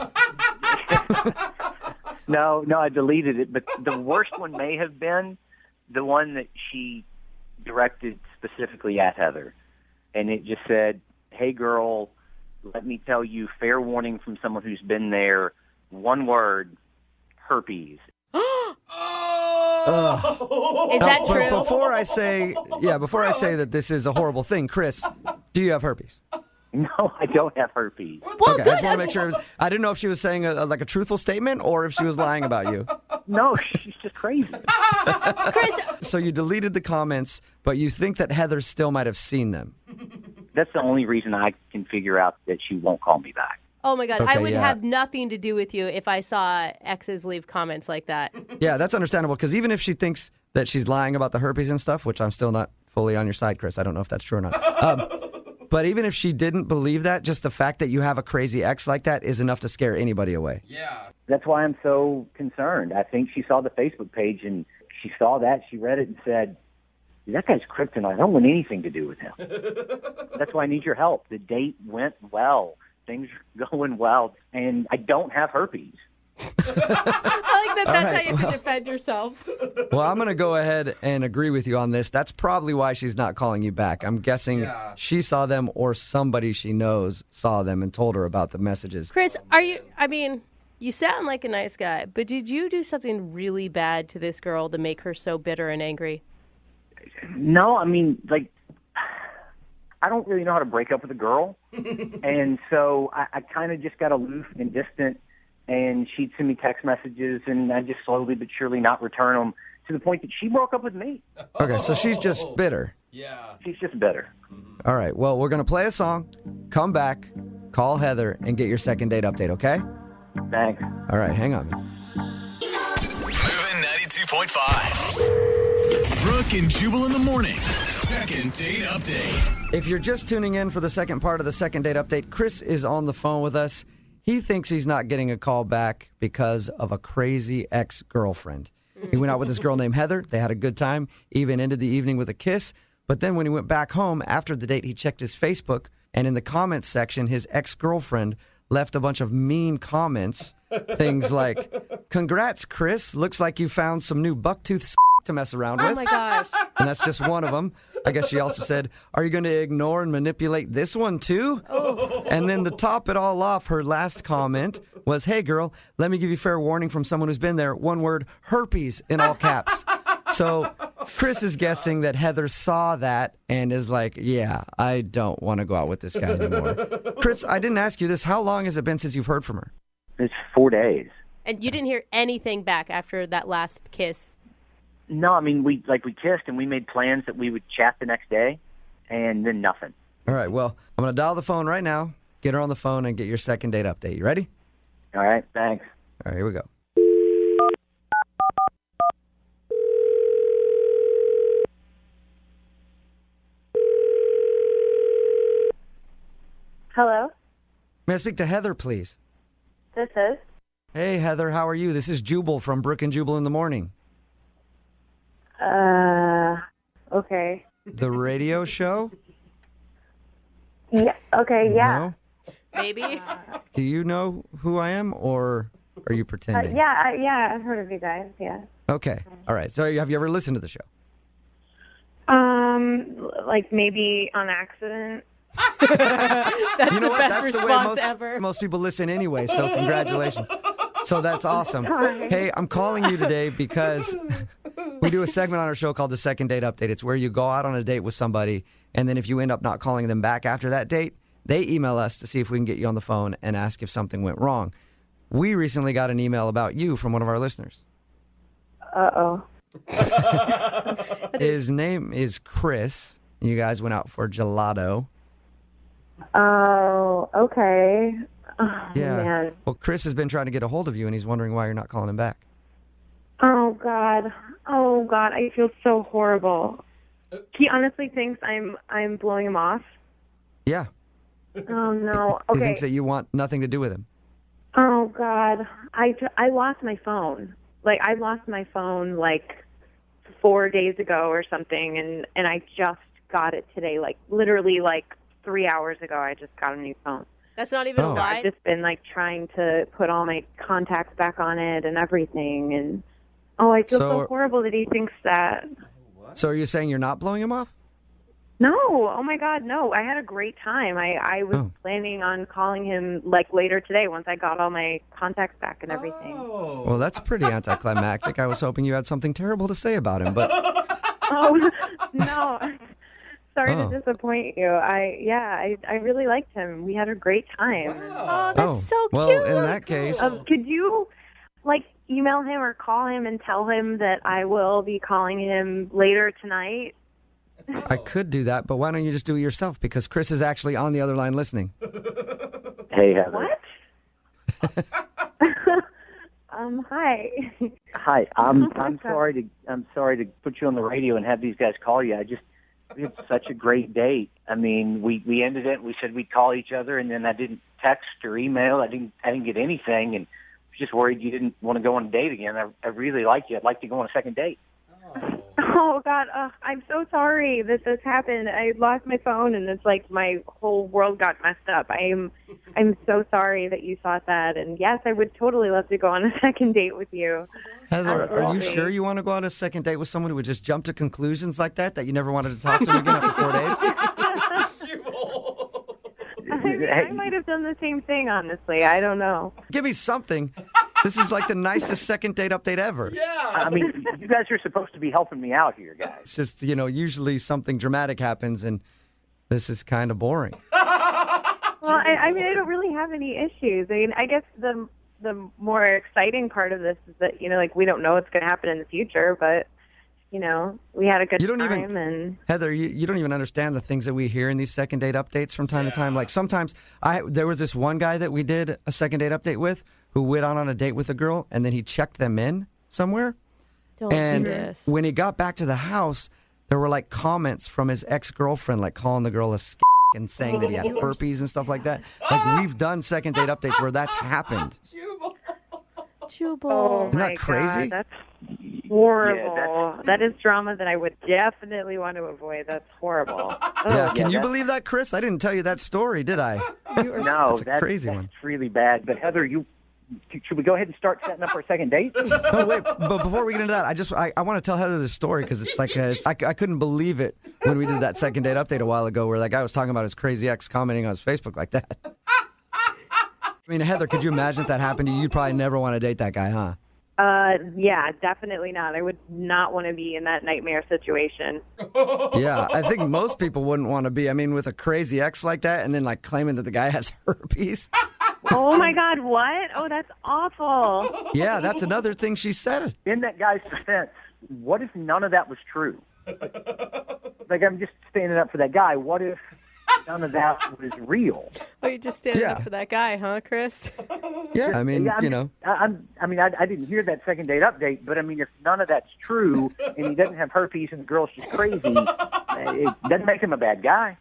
No, I deleted it. But the worst one may have been the one that she directed specifically at Heather. And it just said, "Hey, girl, let me tell you, fair warning from someone who's been there. One word, herpes." Is that true? Before I say that this is a horrible thing, Chris, do you have herpes? No, I don't have herpes. Well, okay, I just want to make sure. I didn't know if she was saying a truthful statement or if she was lying about you. No, she's just crazy. Chris. So you deleted the comments, but you think that Heather still might have seen them. That's the only reason I can figure out that she won't call me back. Oh, my God. Okay, I would yeah. have nothing to do with you if I saw exes leave comments like that. Yeah, that's understandable, because even if she thinks that she's lying about the herpes and stuff, which I'm still not fully on your side, Chris. I don't know if that's true or not. But even if she didn't believe that, just the fact that you have a crazy ex like that is enough to scare anybody away. Yeah. That's why I'm so concerned. I think she saw the Facebook page and she saw that, she read it and said, that guy's kryptonite. I don't want anything to do with him. That's why I need your help. The date went well. Things are going well. And I don't have herpes. I like that that's how you have to defend yourself. Well, I'm going to go ahead and agree with you on this. That's probably why she's not calling you back. I'm guessing she saw them or somebody she knows saw them and told her about the messages. Chris, you sound like a nice guy, but did you do something really bad to this girl to make her so bitter and angry? No, I don't really know how to break up with a girl. And so I kind of just got aloof and distant, and she'd send me text messages, and I just slowly but surely not return them to the point that she broke up with me. Okay, so she's just bitter. Yeah. She's just bitter. All right, well, we're going to play a song, come back, call Heather, and get your second date update, okay? Thanks. All right, hang on. Moving 92.5. Brooke and Jubal in the mornings. Second date update. If you're just tuning in for the second part of the second date update, Chris is on the phone with us. He thinks he's not getting a call back because of a crazy ex-girlfriend. He went out with this girl named Heather. They had a good time, even ended the evening with a kiss. But then when he went back home after the date, he checked his Facebook, and in the comments section, his ex-girlfriend left a bunch of mean comments. Things like, congrats, Chris. Looks like you found some new bucktooth to mess around with. Oh, my gosh. And that's just one of them. I guess she also said, are you going to ignore and manipulate this one too? Oh. And then to top it all off, her last comment was, hey, girl, let me give you fair warning from someone who's been there. One word, herpes in all caps. So Chris is guessing that Heather saw that and is like, yeah, I don't want to go out with this guy anymore. Chris, I didn't ask you this. How long has it been since you've heard from her? It's 4 days. And you didn't hear anything back after that last kiss? No, we kissed and we made plans that we would chat the next day, and then nothing. All right, well, I'm going to dial the phone right now, get her on the phone, and get your second date update. You ready? All right, thanks. All right, here we go. Hello, May I speak to Heather, please? this is. Hey, Heather, how are you? This is Jubal from Brooke and Jubal in the morning. Okay. The radio show? Yeah. Okay. Yeah. No? Maybe. Do you know who I am, or are you pretending? Yeah. I've heard of you guys. Yeah. Okay. All right. So have you ever listened to the show? Like maybe on accident. That's You know the what? best That's the way response most, ever. most people listen anyway, so congratulations. So that's awesome. Hi. Hey, I'm calling you today because we do a segment on our show called the Second Date Update. It's where you go out on a date with somebody, and then if you end up not calling them back after that date, they email us to see if we can get you on the phone and ask if something went wrong. We recently got an email about you from one of our listeners. Uh-oh. His name is Chris. You guys went out for gelato. Oh, okay. Oh, Yeah. man. Well, Chris has been trying to get a hold of you, and he's wondering why you're not calling him back. Oh, God. Oh, God. I feel so horrible. He honestly thinks I'm blowing him off. Yeah. Oh, no. He Okay. thinks that you want nothing to do with him. Oh, God. I lost my phone. I lost my phone, 4 days ago or something, and I just got it today. Literally, 3 hours ago, I just got a new phone. That's not even a lie. I've just been, trying to put all my contacts back on it and everything, and, I feel so horrible that he thinks that. So are you saying you're not blowing him off? No. Oh, my God, no. I had a great time. I was planning on calling him, later today once I got all my contacts back and everything. Well, that's pretty anticlimactic. I was hoping you had something terrible to say about him, but... Oh, no. Sorry to disappoint you. I really liked him. We had a great time. Oh, that's so cute. Well, in that case... Could you, email him or call him and tell him that I will be calling him later tonight? I could do that, but why don't you just do it yourself? Because Chris is actually on the other line listening. Hey, Heather. What? Hi. Hi. I'm sorry to put you on the radio and have these guys call you. We had such a great date. I mean, we ended it. We said we'd call each other, and then I didn't text or email. I didn't get anything, and I was just worried you didn't want to go on a date again. I really like you. I'd like to go on a second date. Oh, God. I'm so sorry that this happened. I lost my phone, and it's like my whole world got messed up. I'm so sorry that you thought that. And, yes, I would totally love to go on a second date with you. Heather, are you sure you want to go on a second date with someone who would just jump to conclusions like that you never wanted to talk to them again after 4 days? I might have done the same thing, honestly. I don't know. Give me something. This is like the nicest second date update ever. Yeah. I mean, you guys are supposed to be helping me out here, guys. It's just, usually something dramatic happens, and this is kind of boring. Well, I mean, I don't really have any issues. I mean, I guess the more exciting part of this is that, we don't know what's going to happen in the future, but, we had a good time. And Heather, you don't even understand the things that we hear in these second date updates from time to time. Like sometimes there was this one guy that we did a second date update with who went on a date with a girl, and then he checked them in somewhere. Don't and do this. When he got back to the house, there were like comments from his ex-girlfriend, like calling the girl a and saying that he had herpes and stuff like that. Like we've done second date updates where that's happened. Jubal. Oh, Isn't that my crazy? God, that's horrible. That is drama that I would definitely want to avoid. That's horrible. Yeah, can you believe that, Chris? I didn't tell you that story, did I? No, that's a crazy one. That's really bad. But Heather, should we go ahead and start setting up our second date? No, wait. But before we get into that, I want to tell Heather this story because it's like I couldn't believe it when we did that second date update a while ago, where that guy was talking about his crazy ex commenting on his Facebook like that. I mean, Heather, could you imagine if that happened to you? You'd probably never want to date that guy, huh? Yeah, definitely not. I would not want to be in that nightmare situation. Yeah, I think most people wouldn't want to be. I mean, with a crazy ex like that, and then like claiming that the guy has herpes. Oh my God, what? Oh, that's awful. Yeah, that's another thing she said. In that guy's defense, what if none of that was true? Like, I'm just standing up for that guy. What if none of that was real? Oh, you're just standing up for that guy, huh, Chris? Yeah, I mean, I didn't hear that second date update, but I mean, if none of that's true and he doesn't have herpes and the girl's just crazy, it doesn't make him a bad guy.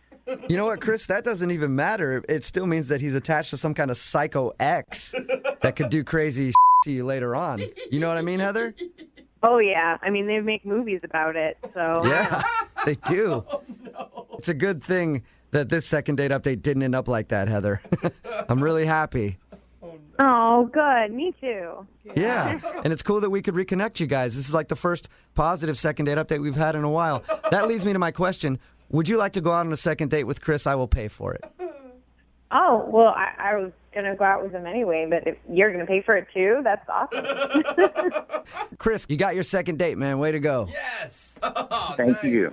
You know what, Chris? That doesn't even matter. It still means that he's attached to some kind of psycho ex that could do crazy to you later on. You know what I mean, Heather? Oh, yeah. I mean, they make movies about it, so. Yeah, they do. Oh, no. It's a good thing that this second date update didn't end up like that, Heather. I'm really happy. Oh, good. Me too. Yeah, and it's cool that we could reconnect you guys. This is like the first positive second date update we've had in a while. That leads me to my question. Would you like to go out on a second date with Chris? I will pay for it. Oh, well, I was going to go out with him anyway, but if you're going to pay for it too, that's awesome. Chris, you got your second date, man. Way to go. Yes. Thank you.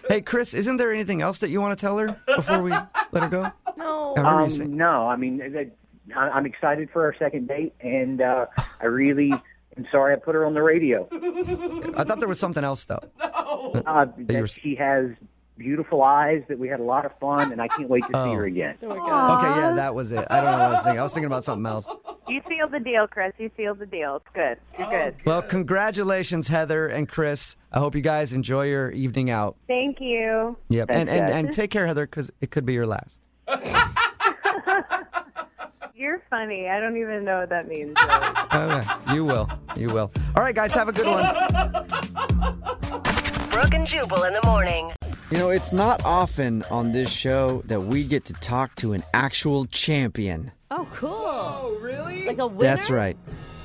Hey, Chris, isn't there anything else that you want to tell her before we let her go? No. No, I mean, I'm excited for our second date, and I really am sorry I put her on the radio. I thought there was something else, though. No. She has beautiful eyes, that we had a lot of fun, and I can't wait to see her again. Okay, yeah, that was it. I don't know what I was thinking. I was thinking about something else. You sealed the deal, Chris. You sealed the deal. It's good. You're good. Well, congratulations, Heather and Chris. I hope you guys enjoy your evening out. Thank you. Yep, and take care, Heather, because it could be your last. You're funny. I don't even know what that means. Okay, you will. You will. All right, guys, have a good one. Brooke and Jubal in the morning. You know, it's not often on this show that we get to talk to an actual champion. Oh, cool. Oh, really? Like a winner? That's right.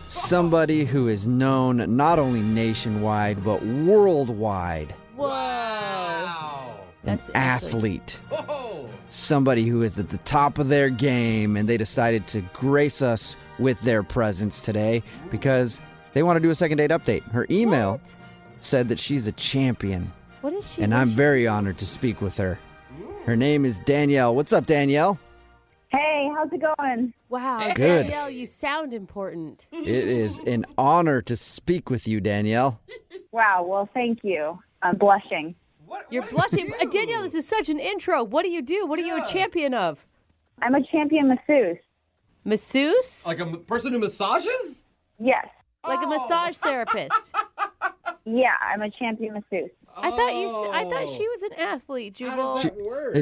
Somebody who is known not only nationwide, but worldwide. Whoa. Wow. That's an athlete. Whoa. Somebody who is at the top of their game, and they decided to grace us with their presence today because they want to do a second date update. Her email said that she's a champion. What is she? And I'm very honored to speak with her. Her name is Danielle. What's up, Danielle? Hey, how's it going? Wow, Good. Danielle, you sound important. It is an honor to speak with you, Danielle. Wow, well, thank you. I'm blushing. You're blushing. Danielle, this is such an intro. What do you do? What are you a champion of? I'm a champion masseuse. Masseuse? Like a person who massages? Yes. Like a massage therapist? Yeah, I'm a champion masseuse. I thought she was an athlete, Jubal.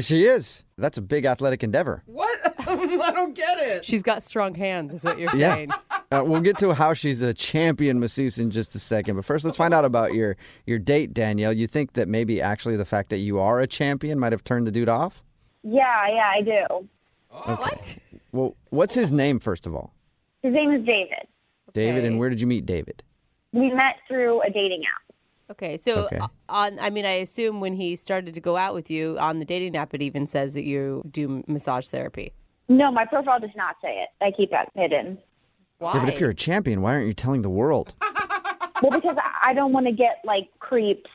She is. That's a big athletic endeavor. What? I don't get it. She's got strong hands, is what you're Yeah. saying. We'll get to how she's a champion masseuse in just a second. But first, let's find out about your date, Danielle. You think that maybe actually the fact that you are a champion might have turned the dude off? Yeah, I do. What? Well, what's his name, first of all? His name is David. David, and where did you meet David? We met through a dating app. Okay, so Okay. I assume when he started to go out with you on the dating app, it even says that you do massage therapy. No, my profile does not say it. I keep that hidden. Why? Yeah, but if you're a champion, why aren't you telling the world? Well, because I don't want to get like creeps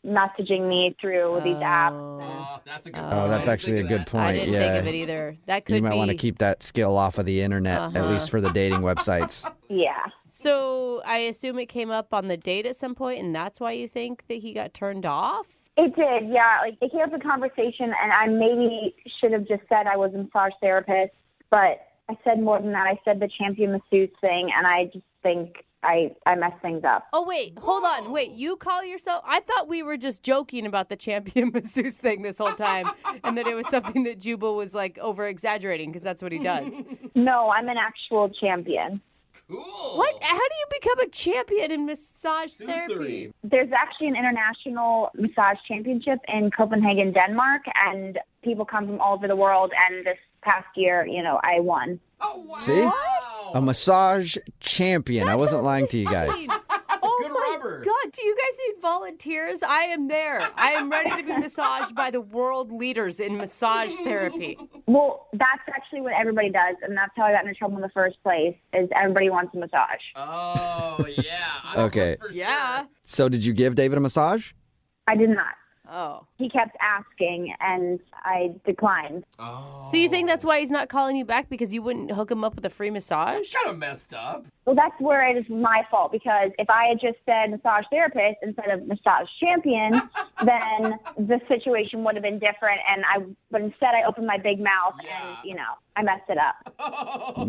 messaging me through these apps. That's a good Oh, that's actually a good point. I didn't yeah. think of it either. That could You might be. want to keep that skill off of the internet, at least for the dating websites. Yeah. So I assume it came up on the date at some point, and that's why you think that he got turned off? It did, yeah. Like it came up in conversation, and I maybe should have just said I was a massage therapist, but I said more than that. I said the champion masseuse thing, and I just think I messed things up. Oh, wait, hold on. Wait, you call yourself? I thought we were just joking about the champion masseuse thing this whole time, and that it was something that Jubal was like over exaggerating because that's what he does. No, I'm an actual champion. What? How do you become a champion in massage therapy? There's actually an international massage championship in Copenhagen, Denmark, and people come from all over the world. And this past year, I won. See? A massage champion. I wasn't lying to you guys. God, do you guys need volunteers? I am there. I am ready to be massaged by the world leaders in massage therapy. Well, that's actually what everybody does, and that's how I got into trouble in the first place, is everybody wants a massage. Oh, yeah. Okay. Yeah. So did you give David a massage? I did not. Oh. He kept asking, and I declined. So you think that's why he's not calling you back, because you wouldn't hook him up with a free massage? Kind of messed up. Well, that's where it is my fault, because if I had just said massage therapist instead of massage champion, then the situation would have been different. But instead I opened my big mouth and, I messed it up.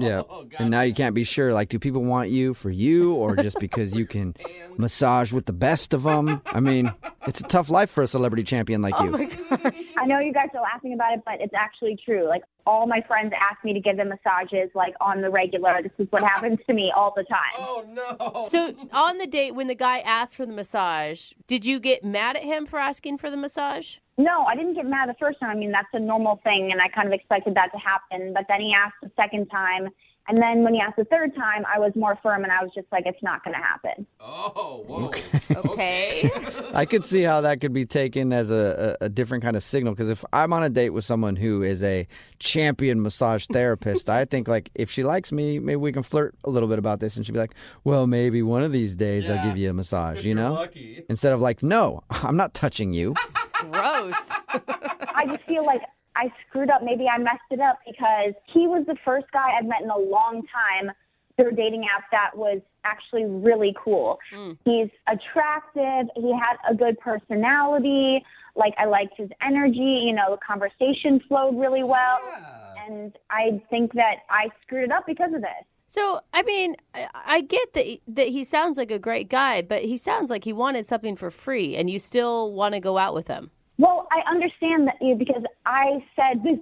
Yeah. And now you can't be sure. Like, do people want you for you or just because you can massage with the best of them? I mean, it's a tough life for a celebrity champion like you. Oh, my gosh. I know you guys are laughing about it, but it's actually true. Like, all my friends ask me to give them massages, like, on the regular. This is what happens to me all the time. Oh, no. So on the date, when the guy asked for the massage, did you get mad at him for asking for the massage? No, I didn't get mad the first time. I mean, that's a normal thing, and I kind of expected that to happen. But then he asked the second time, and then when he asked the third time, I was more firm, and I was just like, it's not going to happen. Oh, whoa. Okay. I could see how that could be taken as a different kind of signal, because if I'm on a date with someone who is a champion massage therapist, I think, like, if she likes me, maybe we can flirt a little bit about this, and she'd be like, well, maybe one of these days I'll give you a massage, you know? Lucky. Instead of like, no, I'm not touching you. Gross. I just feel like I screwed up. Maybe I messed it up because he was the first guy I've met in a long time through a dating app that was actually really cool. He's attractive. He had a good personality. Like, I liked his energy. The conversation flowed really well. And I think that I screwed it up because of this. So, I mean, I get that he sounds like a great guy, but he sounds like he wanted something for free, and you still want to go out with him. Well, I understand that because I said this,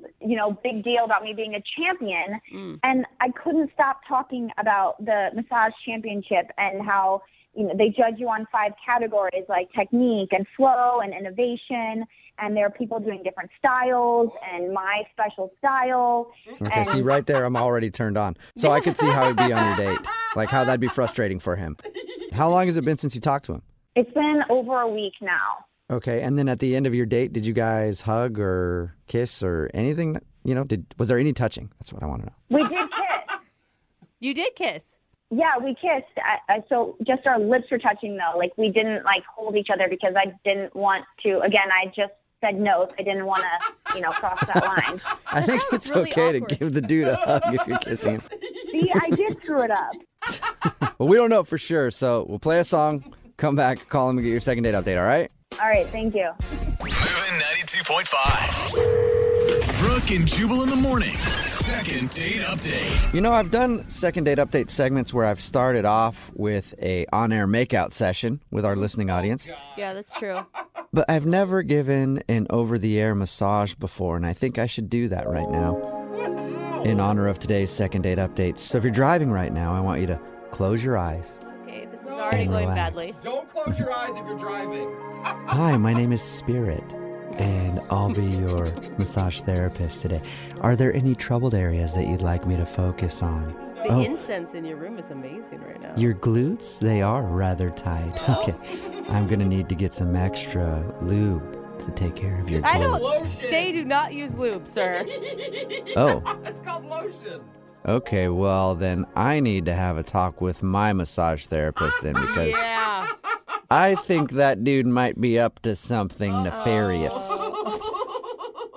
big deal about me being a champion, and I couldn't stop talking about the massage championship and how, they judge you on 5 categories like technique and flow and innovation, and there are people doing different styles and my special style. Okay, see, right there, I'm already turned on. So I could see how he'd be on your date, like how that'd be frustrating for him. How long has it been since you talked to him? It's been over a week now. Okay, and then at the end of your date, did you guys hug or kiss or anything? Was there any touching? That's what I want to know. We did kiss. You did kiss? Yeah, we kissed. So just our lips were touching, though. Like, we didn't, hold each other because I didn't want to. Again, I just said no. I didn't want to, cross that line. I think it's really okay awkward to give the dude a hug if you're kissing him. See, I did screw it up. Well, we don't know for sure, so we'll play a song, come back, call him, and get your second date update, all right? All right, thank you. Moving 92.5. Brooke and Jubal in the mornings. Second date update. You know, I've done second date update segments where I've started off with a on-air makeout session with our listening audience. Yeah, that's true. But I've never given an over-the-air massage before, and I think I should do that right now in honor of today's second date updates. So if you're driving right now, I want you to close your eyes. Okay, this is already And going relax. badly. Don't close your eyes if you're driving. Hi, my name is Spirit, and I'll be your massage therapist today. Are there any troubled areas that you'd like me to focus on? The incense in your room is amazing right now. Your glutes? They are rather tight. Okay, I'm going to need to get some extra lube to take care of your I glutes. don't. They do not use lube, sir. Oh. It's called lotion. Okay, well, then I need to have a talk with my massage therapist then because Yeah. I think that dude might be up to something nefarious.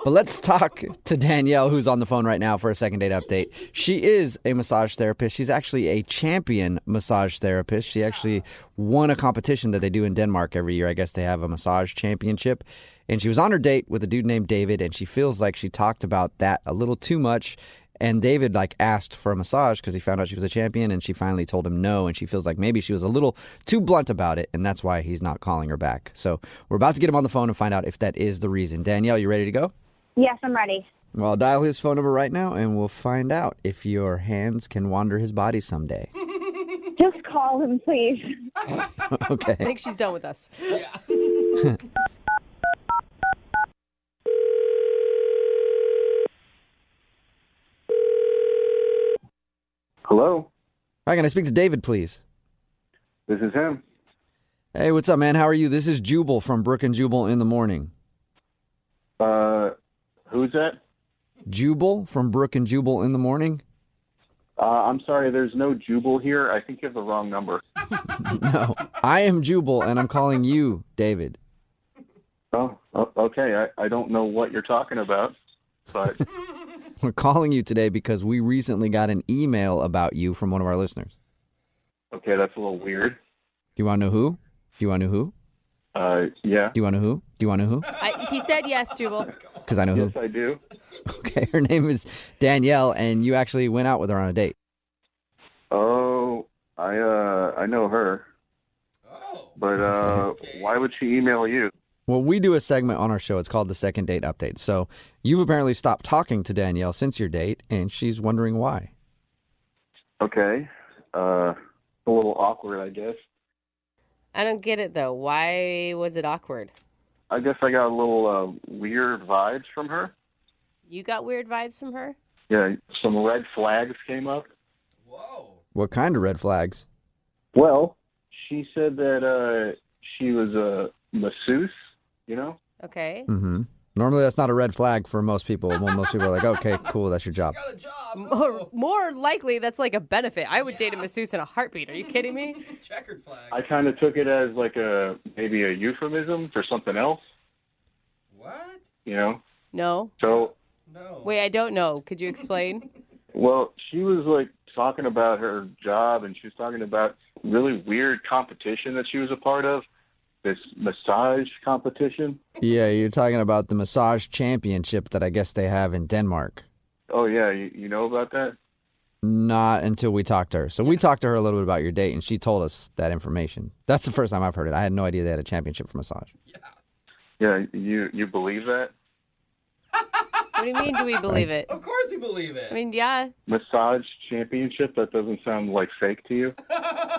But let's talk to Danielle, who's on the phone right now for a second date update. She is a massage therapist. She's actually a champion massage therapist. She actually won a competition that they do in Denmark every year. I guess they have a massage championship. And she was on her date with a dude named David, and she feels like she talked about that a little too much. And David asked for a massage because he found out she was a champion, and she finally told him no, and she feels like maybe she was a little too blunt about it, and that's why he's not calling her back. So we're about to get him on the phone and find out if that is the reason. Danielle, you ready to go? Yes, I'm ready. Well, I'll dial his phone number right now, and we'll find out if your hands can wander his body someday. Just call him, please. Okay. I think she's done with us. Hello? Hi, can I speak to David, please? This is him. Hey, what's up, man? How are you? This is Jubal from Brooke and Jubal in the morning. Who's that? Jubal from Brooke and Jubal in the morning? I'm sorry, there's no Jubal here. I think you have the wrong number. No, I am Jubal, and I'm calling you David. Oh, okay. I don't know what you're talking about, but We're calling you today because we recently got an email about you from one of our listeners. okay, that's a little weird. Do you want to know who? Do you want to know who? Yeah. Do you want to know who? Do you want to know who? He said yes, Jubal. Because I know Yes, who. I do. Okay, her name is Danielle, and you actually went out with her on a date. Oh, I know her. But why would she email you? Well, we do a segment on our show. It's called the Second Date Update. So you've apparently stopped talking to Danielle since your date, and she's wondering why. Okay. A little awkward, I guess. I don't get it, though. Why was it awkward? I guess I got a little weird vibes from her. You got weird vibes from her? Yeah, some red flags came up. What kind of red flags? Well, she said that she was a masseuse, you know? Okay. Mm-hmm. Normally, that's not a red flag for most people. Well, most people are like, okay, cool, that's your job. More likely, that's like a benefit. I would date a masseuse in a heartbeat. Are you kidding me? Checkered flag. I kind of took it as like maybe a euphemism for something else. What? You know? No. So, Wait, I don't know. Could you explain? well, she was like talking about her job, and she was talking about really weird competition that she was a part of. This massage competition. Yeah, you're talking about the massage championship that I guess they have in Denmark. Oh, yeah, you know about that? Not until we talked to her. So we talked to her a little bit about your date, and she told us that information. That's the first time I've heard it. I had no idea they had a championship for massage. Yeah, you believe that? What do you mean, do we believe it? Of course you believe it. I mean, yeah. Massage championship? That doesn't sound like fake to you?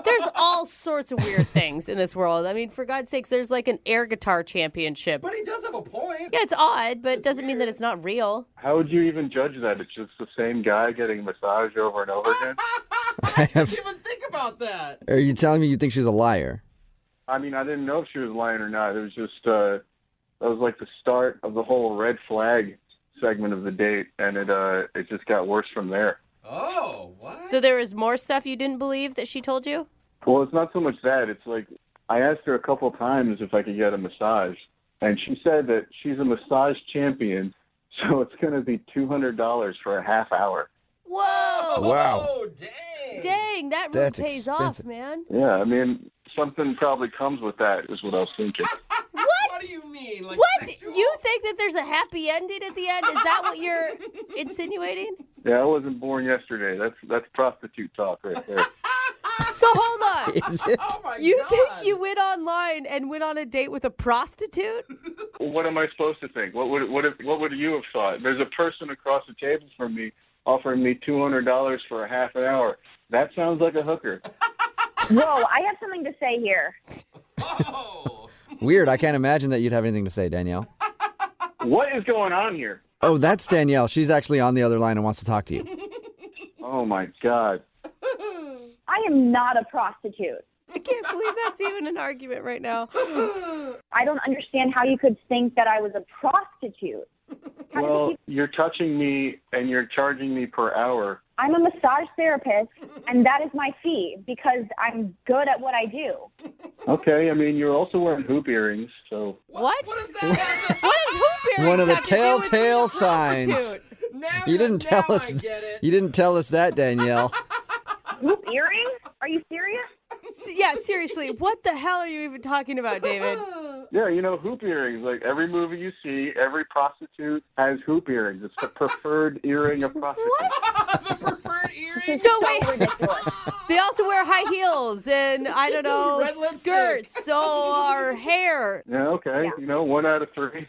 There's all sorts of weird things in this world. I mean, for God's sakes, there's like an air guitar championship. But he does have a point. Yeah, it's odd, but it doesn't mean that it's not real. How would you even judge that? It's just the same guy getting massaged over and over again? I didn't even think about that. Are you telling me you think she's a liar? I mean, I didn't know if she was lying or not. It was just, that was like the start of the whole red flag segment of the date, and it just got worse from there. Oh, what? So there was more stuff you didn't believe that she told you? Well, it's not so much that. It's like I asked her a couple of times if I could get a massage, and she said that she's a massage champion, so it's going to be $200 for a half hour. Whoa! Wow. Oh, dang. Dang, that really That's pays expensive. off, man. Yeah, I mean, something probably comes with that is what I was thinking. What? do you mean? Like, What? sexual? You think that there's a happy ending at the end? Is that what you're insinuating? Yeah, I wasn't born yesterday. That's prostitute talk right there. So hold on. Is it? Oh my You God. think you went online and went on a date with a prostitute? Well, what am I supposed to think? What would you have thought? There's a person across the table from me offering me $200 for a half an hour. That sounds like a hooker. Whoa, I have something to say here. Oh. Weird. I can't imagine that you'd have anything to say, Danielle. What is going on here? Oh, that's Danielle. She's actually on the other line and wants to talk to you. Oh my God. I am not a prostitute. I can't believe that's even an argument right now. I don't understand how you could think that I was a prostitute. Well, you're touching me and you're charging me per hour. I'm a massage therapist, and that is my fee because I'm good at what I do. Okay, I mean, you're also wearing hoop earrings, so... What? What is that? What is hoop earrings One of the have to do with being a telltale signs. prostitute? You didn't tell us. I get it. You didn't tell us that, Danielle. Hoop earrings? Are you serious? Yeah, seriously, what the hell are you even talking about, David? Yeah, you know, hoop earrings. Like, every movie you see, every prostitute has hoop earrings. It's the preferred earring of prostitutes. The preferred earring? So wait, they also wear high heels and, I don't know, Red lipstick. skirts or hair. Yeah, okay. You know, 1 out of 3.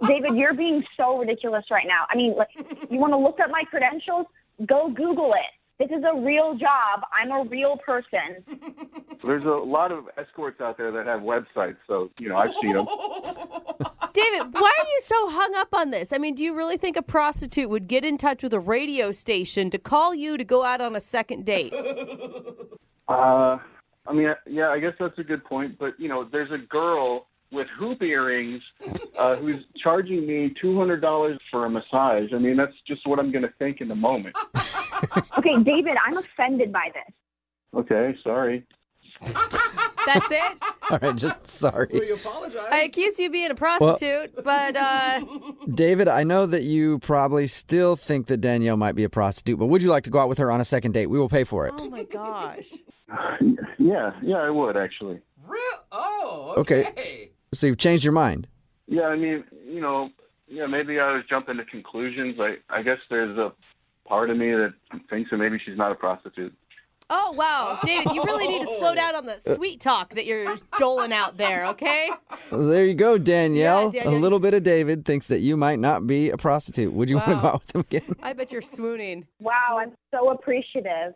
David, you're being so ridiculous right now. I mean, like, you want to look up my credentials? Go Google it. This is a real job. I'm a real person. There's a lot of escorts out there that have websites, so, you know, I've seen them. David, why are you so hung up on this? I mean, do you really think a prostitute would get in touch with a radio station to call you to go out on a second date? I mean, yeah, I guess that's a good point. But, you know, there's a girl with hoop earrings who's charging me $200 for a massage. I mean, that's just what I'm going to think in the moment. Okay, David, I'm offended by this. Okay, sorry. That's it? All right, just sorry. Will you apologize? I accused you of being a prostitute, but David, I know that you probably still think that Danielle might be a prostitute, but would you like to go out with her on a second date? We will pay for it. oh my gosh. Yeah, I would, actually. Real? Oh, Okay. okay. So you've changed your mind. Yeah, I mean, you know, yeah, maybe I was jumping to conclusions. I guess there's a part of me that thinks that maybe she's not a prostitute. Oh, wow. David, you really need to slow down on the sweet talk that you're doling out there, okay? Well, there you go, Danielle. Yeah, A little bit of David thinks that you might not be a prostitute. Would you want to Wow. go out with him again? I bet you're swooning. Wow, I'm so appreciative.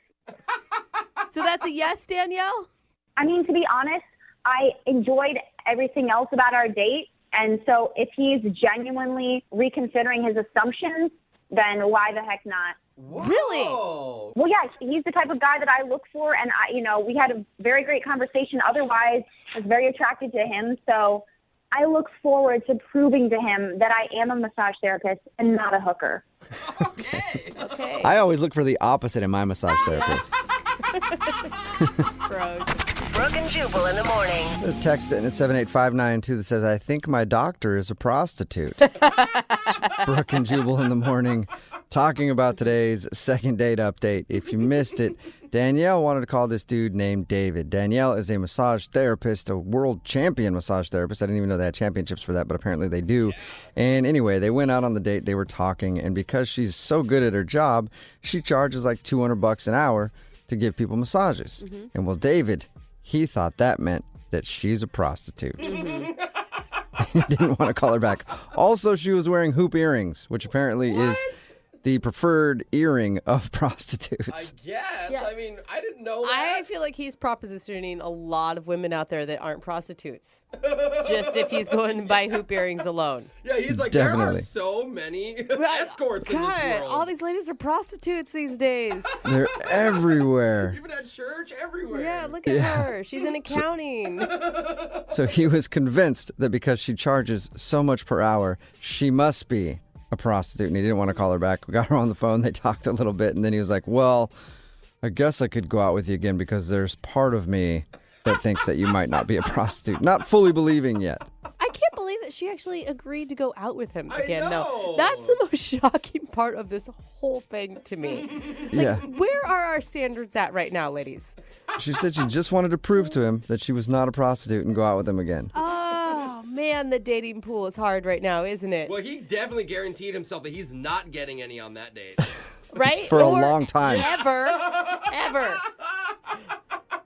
So that's a yes, Danielle? I mean, to be honest, I enjoyed everything else about our date. And so if he's genuinely reconsidering his assumptions, then why the heck not? Really? Well, yeah, he's the type of guy that I look for. And, we had a very great conversation. Otherwise, I was very attracted to him. So I look forward to proving to him that I am a massage therapist and not a hooker. Okay. I always look for the opposite in my massage therapist. Gross. Brooke and Jubal in the morning. A text in at 78592 that says, I think my doctor is a prostitute. Brooke and Jubal in the morning talking about today's second date update. If you missed it, Danielle wanted to call this dude named David. Danielle is a massage therapist, a world champion massage therapist. I didn't even know they had championships for that, but apparently they do. And anyway, they went out on the date. They were talking, and because she's so good at her job, she charges like $200 an hour to give people massages. Mm-hmm. And well, David, he thought that meant that she's a prostitute. Mm-hmm. He didn't want to call her back. Also, she was wearing hoop earrings, which apparently is the preferred earring of prostitutes. Yes. Yeah. I mean, I didn't know that. I feel like he's propositioning a lot of women out there that aren't prostitutes. Just if he's going to buy hoop earrings alone. Yeah, he's like, there Definitely. are so many escorts in this God, world. all these ladies are prostitutes these days. They're everywhere. Even at church, everywhere. Yeah, look at her. She's in accounting. So he was convinced that because she charges so much per hour, she must be a prostitute, and he didn't want to call her back. We got her on the phone. They talked a little bit, and then he was like, well, I guess I could go out with you again because there's part of me that thinks that you might not be a prostitute. Not fully believing yet. I can't believe that she actually agreed to go out with him I again. know. No, that's the most shocking part of this whole thing to me. Yeah. Where are our standards at right now, ladies? She said she just wanted to prove to him that she was not a prostitute and go out with him again. Oh, man, the dating pool is hard right now, isn't it? Well, he definitely guaranteed himself that he's not getting any on that date. Right? For a long time. Ever.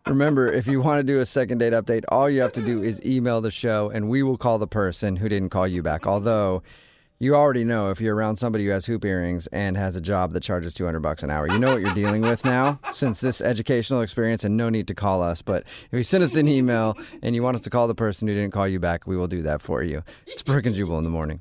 Remember, if you want to do a second date update, all you have to do is email the show, and we will call the person who didn't call you back. Although, you already know if you're around somebody who has hoop earrings and has a job that charges $200 an hour, you know what you're dealing with now since this educational experience, and no need to call us. But if you send us an email and you want us to call the person who didn't call you back, we will do that for you. It's Brooke and Jubal in the morning.